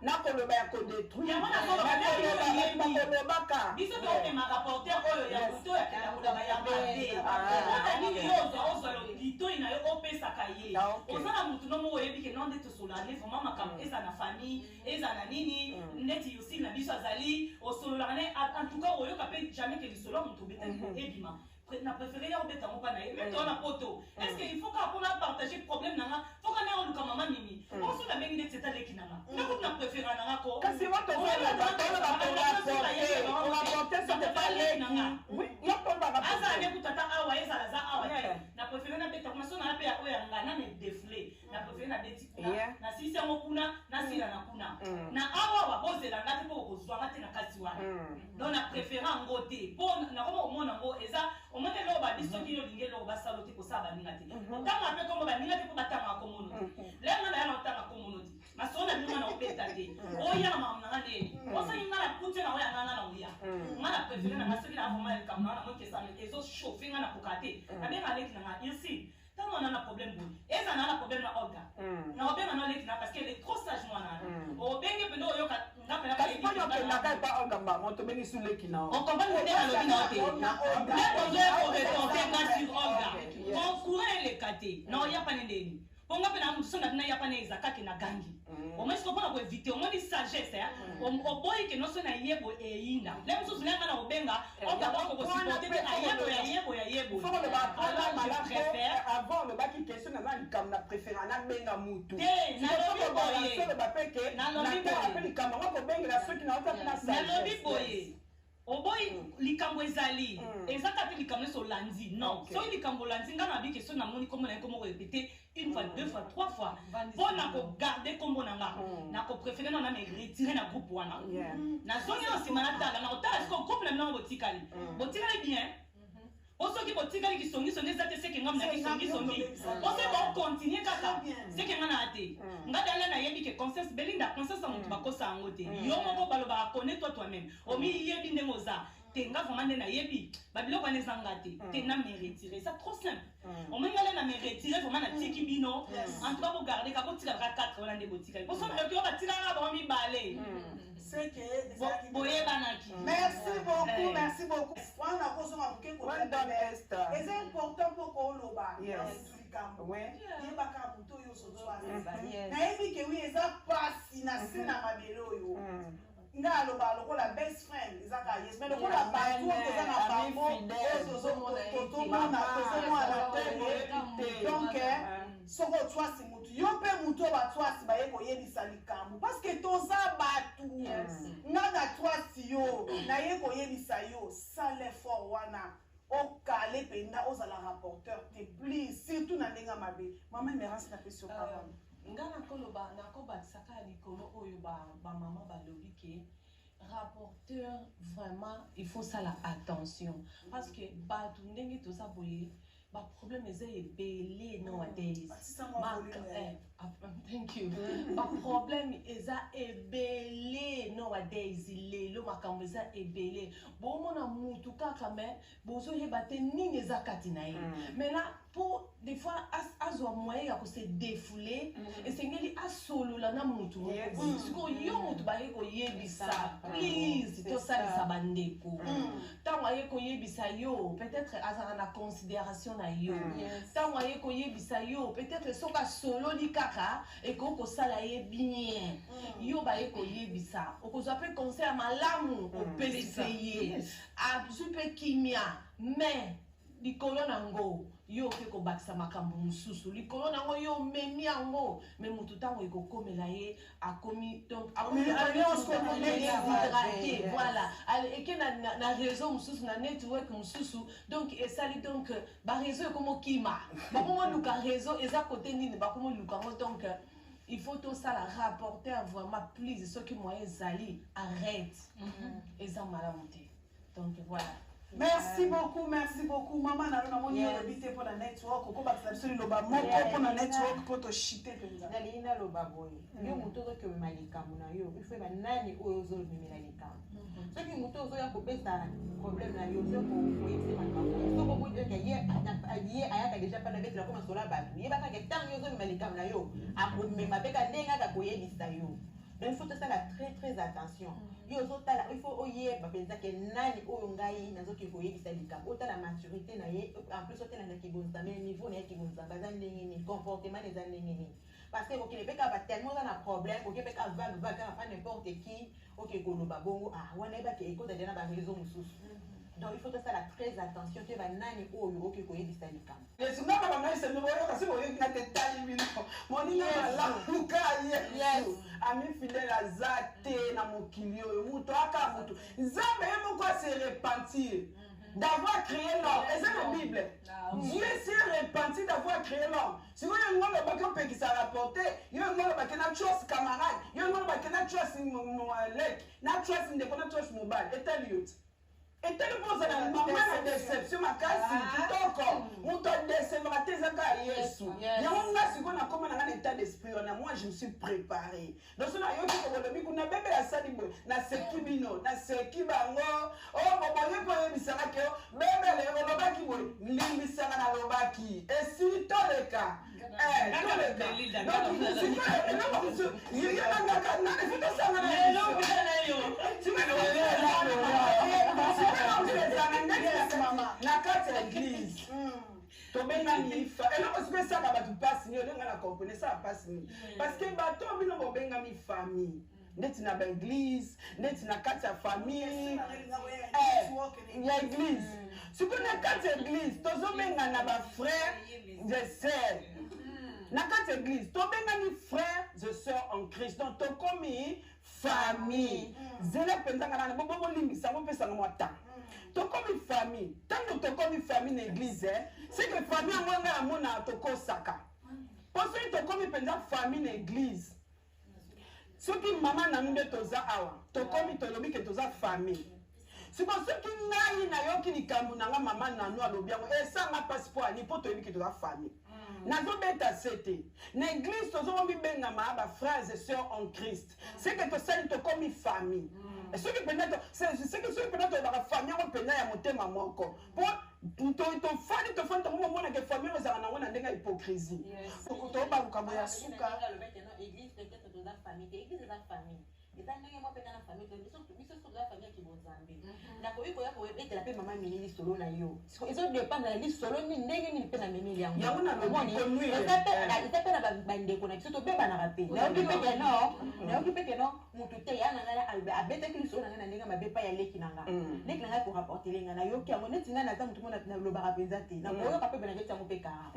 na koloba ya ko détruire ya mona koloba ka biso to ma rapporteur oyo ya buto ya koloba ya mabe on a dit ozo lito ina yo opesa kaye ozana mutu no mo oyebi ke non ndete solane vraiment makambo eza na famille eza na nini ndeti yosi na biso azali osololane en tout cas oyoka pe jamais que lisolo mutu betali ko ebima na préféré ya obeta mo pa na ye même to na poto est-ce que il faut qu'on a partager problème nanga faut qu'on ait oluka mama mimi on so la bengi ndeti tata leki nanga na ko na préféré nanga ko kasi wa to on va porter ça de pas leki oui ya to ba asa ne kutata awa eza za awa na préféré na beta ko na pe ya oya ngana ne déflé na préféré na beti na sisi yango kuna na sila na kuna na awa wa bozela ngati po kozwa ngati na kasi wana donc na préféré ngote po na ko omona ngo eza omone lo ba biso ki yo lingelo ba saloti ko saba ningati otanga pe ko ba ningati ko batanga ko mono lenga na yana otanga ko mono di masona bima na obeta de oya na mama na ndeni osa ngana kuche na oya ngana na oya ngana préféré na ngasoki na avoma ka mwana mo ke sa ezo chauffer ngana kokate na benga leki na ici tant on a un problème bon et ça a un problème na Olga na obenga na leki na parce qu'elle est trop sage mwana obenga pendo yo ka ngapela ka kasi ponyo ke na kai pa Olga mama to bengi su leki na on comprend le débat lobi na ote mais on doit reporter sur Olga on courait les kate na oya pa ndeni ponga pe na mutu songa na ya pa na ezakaki na gangi au moins ce qu'on peut éviter au moins une sagesse au boy que non sona yebo e inda les musu zinanga na obenga on va pas ko supporter yebo faut le ba avant le ba qui question na likam na préféré na benga mutu na lobi boye le ba peke na lobi likam ko benga la ceux qui na ota na sagesse na lobi boye o boy likambo ezali ezaka te likambo so landi non so likambo landi ngana bi question na moni comme na comme répéter une fois deux fois trois fois pour na ko garder comme nanga na ko préférer na me retirer na groupe wana na zone en simana tala na otala ce groupe na botikali bien oso ki botikali ki songi zate se ke ngam na ki songi oso ko continuer kaka se ke ngana ate ngadala na yebi ke conscience belinda conscience mutu bakosa ngote yo moko baloba connaît toi-même omi yebi ndemoza tenga vraiment na yebi babiloko ne zangate tena me retirer ça trop simple on me ngala na me retirer vraiment na tiki bino en tout cas pour garder ka botika ka 4 on de botikali oso na yo batila na ba mi balé c'est que boye banaki merci beaucoup on a posé ma bouquet ko c'est important pour ko loba oui yeba ka muto yo so so na yebi ke wi eza pasi na sina mabelo yo nga aloba lokola best friend ezaka yes mais lokola partout toza na bango tozomona te donc soko otwasi mutu yo mpe mutu oyo batwasi baye koyebisa likambo parce que toza batu nganga twasi yo naye koyebisa yo sala effort wana okale mpenza ozala rapporteur te please surtout na ndenge mabe mama emerance na pesi yo parole nga nakoloba nakobakisaka ya likolo oyo bamama balobi ke rapporteur vraiment il faut sala attention parce que bato ndenge toza boye baproblème eza ebele nowadays thank you baproblème eza ebele nowadays lelo makambo eza ebele bomona mutu kaka me bozoyeba te nini eza kati na ye maintenant pour des fois azwa moyen ya kose défouler esengeli asolola na mutu siko yo mutu baye koyebisa please tosalisa bandeko ntango aye koyebisa yo peut-être azala na considération na yo ntango aye koyebisa yo peut-être soki asololi kaka ekoki kosala ye bien yo baye koyebisa okozwa mpe conseil ya malamu opelisa ye azwi mpe kimia mais likolo nango yo oke kobakisa makambo mosusu likolo nango yo omemi yango me mutu ntango ekokomela ye akomi donc voilà eke na réseau mosusu na network mosusu donc esali donc baréseau ekomokima bakomoluka réseau eza kote nini bakomoluka yango donc il faut tout ça la rapporter vraiment plus ce qui moyen ezali arrête eza malamu te donc voilà. Merci beaucoup maman na lona moni obité pour la network ko bakisa biso liloba moko pour la network pour to shiter penza nali na loba boye yo muto to ke malikamu na yo ife ba nani oyo zo memela likamu soki muto zo ya kopesa problème na yo zo ko yebisa makamu so ko bo ke ye ayaka déjà pas avec la comme sola ba ye ba ka ke tant yo zo memela likamu na yo akomema beka ndenga ka koyebisa yo. Donc il faut faire très attention. Il faut oyer bapenza ke nani oyo ngai nazoki koyebisa likambo ota la maturité na ye en plus ota na kibonza mais niveau na kibonza baza ndenge ni comportement les ndenge ni parce que okile peka ba tellement na problème okile peka vague pas n'importe qui okile koloba bongo wana eba ke ekota dena ba raison mususu. Donc il faut faire très attention que va nani oyo okile koyebisa likambo. Les sungaba ba ngai sendo boyo kasi boyo na tetali bino moni na la luka yes ami fidèle azate na mokili oyo muto aka muto nzambe ye moko se repentir d'avoir créé l'homme et c'est la Bible. Dieu s'est repenti d'avoir créé l'homme. Si vous avez un homme qui s'est rapporté, il y a un homme qui a chose camarade, il y a un homme qui a chose lek, na chose mobile et tel lieu. Et tel pose la maman de déception ma kasi kitoko muto décevra tezaka Yesu ya nga sikona koma na état d'esprit na moi je me suis préparé donc cela yo ko bolobi kuna bebe ya salibo na sekibino na sekibango boboye ko bisaka ke bebe le lobaki boy limbisaka na lobaki et si toleka na kati ya église tobengami eloko soki esaka bato mpasi nini olenga na kompone esala mpasi nini parce que bato bino bobengami famille ndeti na baeglise ndeti na kati ya famille ya église sikoyo na kati ya église tozobenga na bafrère de sœur na kati ya église tobengami frère de sœur en Christ donc tokomi famille zela mpenzanga nana bobolimbisa bopesanga mwa temps tokomi famille tango tokomi famille na église c'est que famille yango nga ya mona tokosaka po soki tokomi mpenza famille na église soki mama nanu nde toza awa tokomi tolobi ke toza famille siko soki ngai nayoki likambo nanga mama nanu alobi yango esanga mpasi po ani po toyebi ke toza famille nazobeta sete na église tozokomi bengama bafrères et sœurs en Christ c'est que tosali tokomi famille soki mpenza tolobaka famille yango mpenza ya motema moko po tofandi tokomomona ke famille oyo ezala nango na ndenge ya hypocrisie tobaluka boya suka église peut-être toza famille te église eza famille eza ndenge moko mpenza na famille biso toza famille ya kibonzambe nakoki koya koyebetela mpe mama mini lisolo na yo ezodépendre na lisolo nini ndenge nini mpe na memeli yango eza mpe na bandeko na biso tobebanaka mpe nayoki peke no motu te ya na ngai abetaki lisolo na ngai na ndenge mabe pa ya leki na nga leki na ngai korapportele nga nayoki yango neti ngai naza motu mona nalobaka mpenza te nakoyoka mpe benaketi yango mpe kara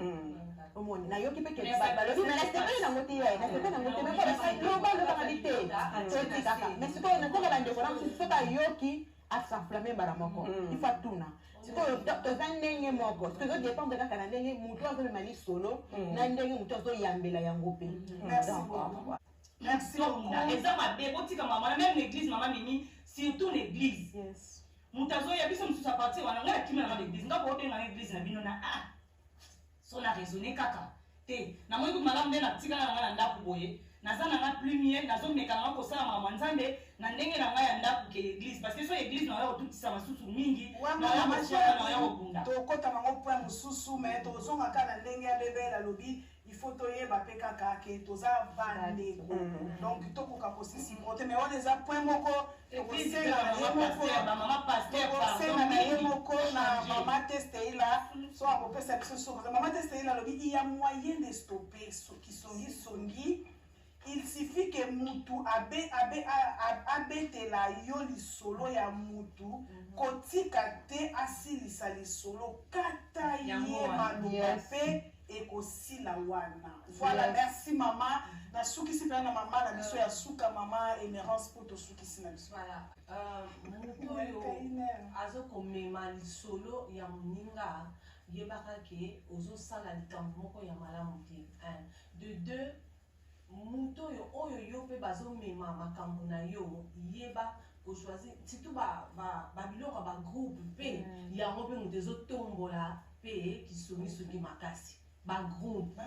omoni nayoki mpe balobi me nasepeli nango te ye nasepeli nango te mebalobaka bi te oti kaka mais sikoyo nataka bandeko na mosusu soki ayoki asaflame mbala moko ifa tuna sikoyo toza ndenge moko sikoyo ezodépendre kaka na ndenge motu azomema lisolo na ndenge motu azoyambela yango mpe merci beaucoup eza mabe botika mama même l'église mama mimi surtout l'église moto azoya biso mosusu apartir wana ngai nakimi nanga l'église nga kobenga na église na bino na so na raisonner kaka te namoni kuti malamu nde natikala nanga na ndako boye naza nanga plumier nazomeka nanga kosala mama nzambe na ndenge na ngai ya ndako ke église parce que so église na oya kotutisa masusu mingi na oya kobunda tokota bango point mosusu mais tozongaka na ndenge ya bebele alobi il faut toyeba mpe kaka ke toza bandeko donc tokoka kosisipote mais wana eza point moko tokosenga na ye moko na mama testeila so akopesa biso soko mama testeila alobi il y a moyen de stopper soki songi il suffit que mutu abetela yo lisolo ya mutu kotika te asilisa lisolo kata ye maloba mpe ekosila wana voilà merci mama nasukisi mpe na mama na biso ya suka mama émérance mpo tosukisi na biso moto oyo azokomema lisolo ya moninga yebaka ke ozosala likambo moko ya malamu te de deux moto oyo yo mpe bazomema makambo na yo yeba kochoisir surtout babiloko bagroupe mpe yango mpe moto ezotombola mpe kisomisoki makasi bagroupe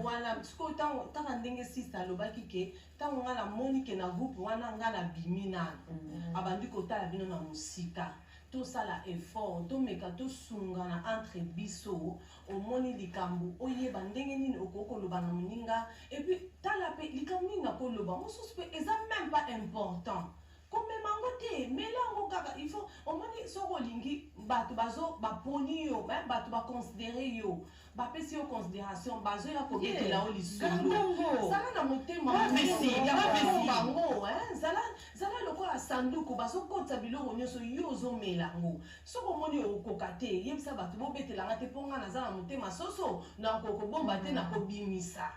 wana sikoyo ntaka ndenge siste alobaki ke ntango nga namoni ke na groupe wana nga na bimi nano abandi kotala bino na mosika tosala effort tomeka tosungana entre biso omoni likambo oyeba ndenge nini okokoloba na moninga epuis tala mpe likambo nini nakoloba mosusu mpe eza même pas important komemango te melango kaka il faut omoni soko olingi bato baponi yo bato baconsidere yo bapesi yo considération bazoya kobetela o lisolo zala na motema bango zala lokola sanduku bazokotisa biloko nyonso yo ozomelango soko omoni okoka te yebisa bato bobetelanga te mpo nga naza na motema soso nakokobomba te nakobimisa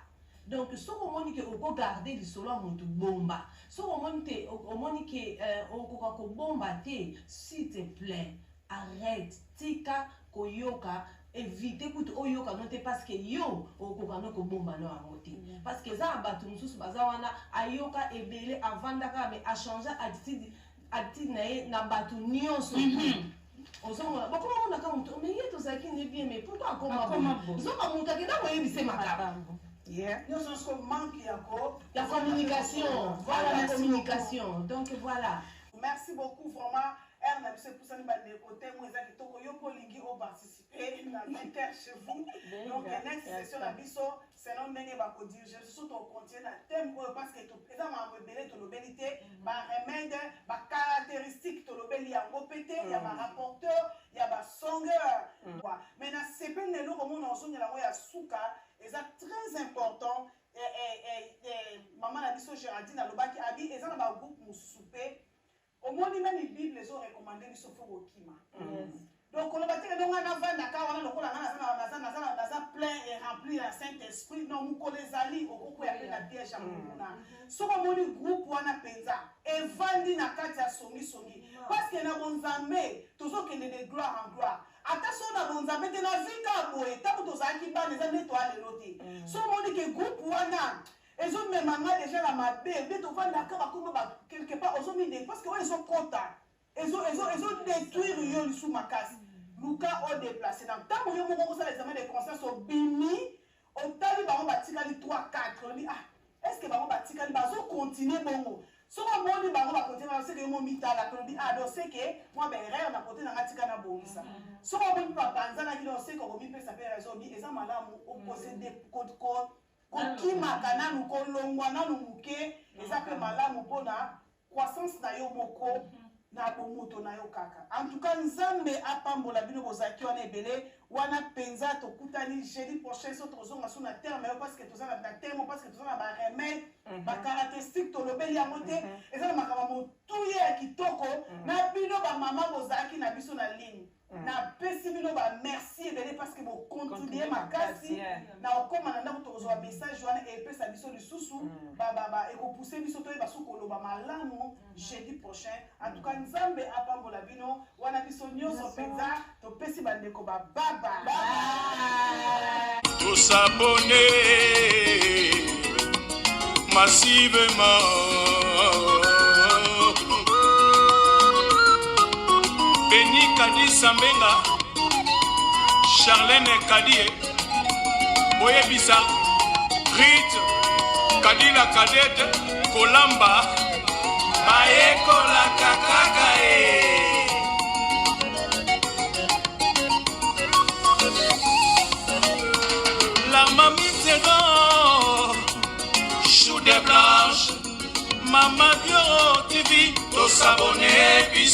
donc soko omoni ke okogarde lisolo ya motu bomba soko omoni ke okoka kobomba te s'il te plaît arrête tika koyoka éviter kutu oyoka no te parce que yo okoka no kobomba no yango te parce que eza na bato mosusu baza wana ayoka ebele avandaka me achange attitude na ye na bato nyonso ozomona bakomamonaka motu mais ye tozalaki ne bien mais pourquoi akoma zoka motu akenda koyebise makambo la communication, voilà la communication. Donc voilà. Merci beaucoup vraiment. Elle n'a pas poussé les côtés. Moi, j'ai dit yo polingi au participer na l'inter chez vous. Donc next session la biso, c'est non mener ba ko dire. Je suis au continue na thème parce que to eza ma rebelle to lobelité, ba remède, ba caractéristique to lobeli ya ngopete, ya ba rapporteur, ya ba songeur. Mais na sepen lelo comme on enseigne la ya suka, eza très important. Maman la biso Géraldine alobaki abi eza na ba groupe musupe. Au moins, même les Bibles les ont recommandé de se faire au Kima. Donc, on va dire que nous avons plein et rempli le Saint-Esprit. Nous avons les alliés au cours de la piège à Mouna. Si on a un groupe, on a pensa. Et vandi na katia songi. Parce que nous avons zamé, toujours qu'il est de gloire en gloire. Attention, nous avons zamé de la vie d'abord. Tant que nous avons pas les années, toi, les noter. Si on dit que groupe, on a. Ils ont même déjà la mabe, mais on va quelque part, ils ont mis des parce qu'ils sont contents. Ils ont détruit le sous ma casse. Luca a déplacé. Donc, tant que vous avez les examens de conscience au bimi, au tali baron batikali 3 4. On dit ah, est-ce que baron batikali bazo continuer bongo? Si on dit baron va continuer, c'est que mon mitala. On dit ah, donc c'est que moi ben rien on a porté dans la tikana bonisa. Si on dit papa, nzana qui sait qu'on mi peut s'appeler raison, et ça madame au posséder code kokimaka nanu kolongwa nanu muke eza pe malamu mpona croissance na yo moko na bomoto na yo kaka. En tout cas nzambe apambola bino bozalaki wana ebele wana penza tokutani jeudi prochain so tozonga so na terme que tu as un thème, parce que tu as un remède, ma caractéristique, tu as le monté, et ça, ma maman, tout y est qui toko, na bino, ma maman, bozaki, na biso na ligne. Na pesi bino ba merci ebele parce que vous continuez makasi na okoma na ndako tozwa message wana epesa biso lisusu ekopousser biso toyeba so koloba malamu jeudi prochain. En tout cas nzambe apambola bino wana biso nyonso mpenza topesi bandeko baba tous abonnés massivement. Béni Kadi Sambenga, Charlène Kadie, Boye Bissal, Rit, Kadi la Kadette, Kolamba, Maeko la Kakakae. La mamie Terran, Chou des Blanches, Maman Bio TV, tous abonnés, puis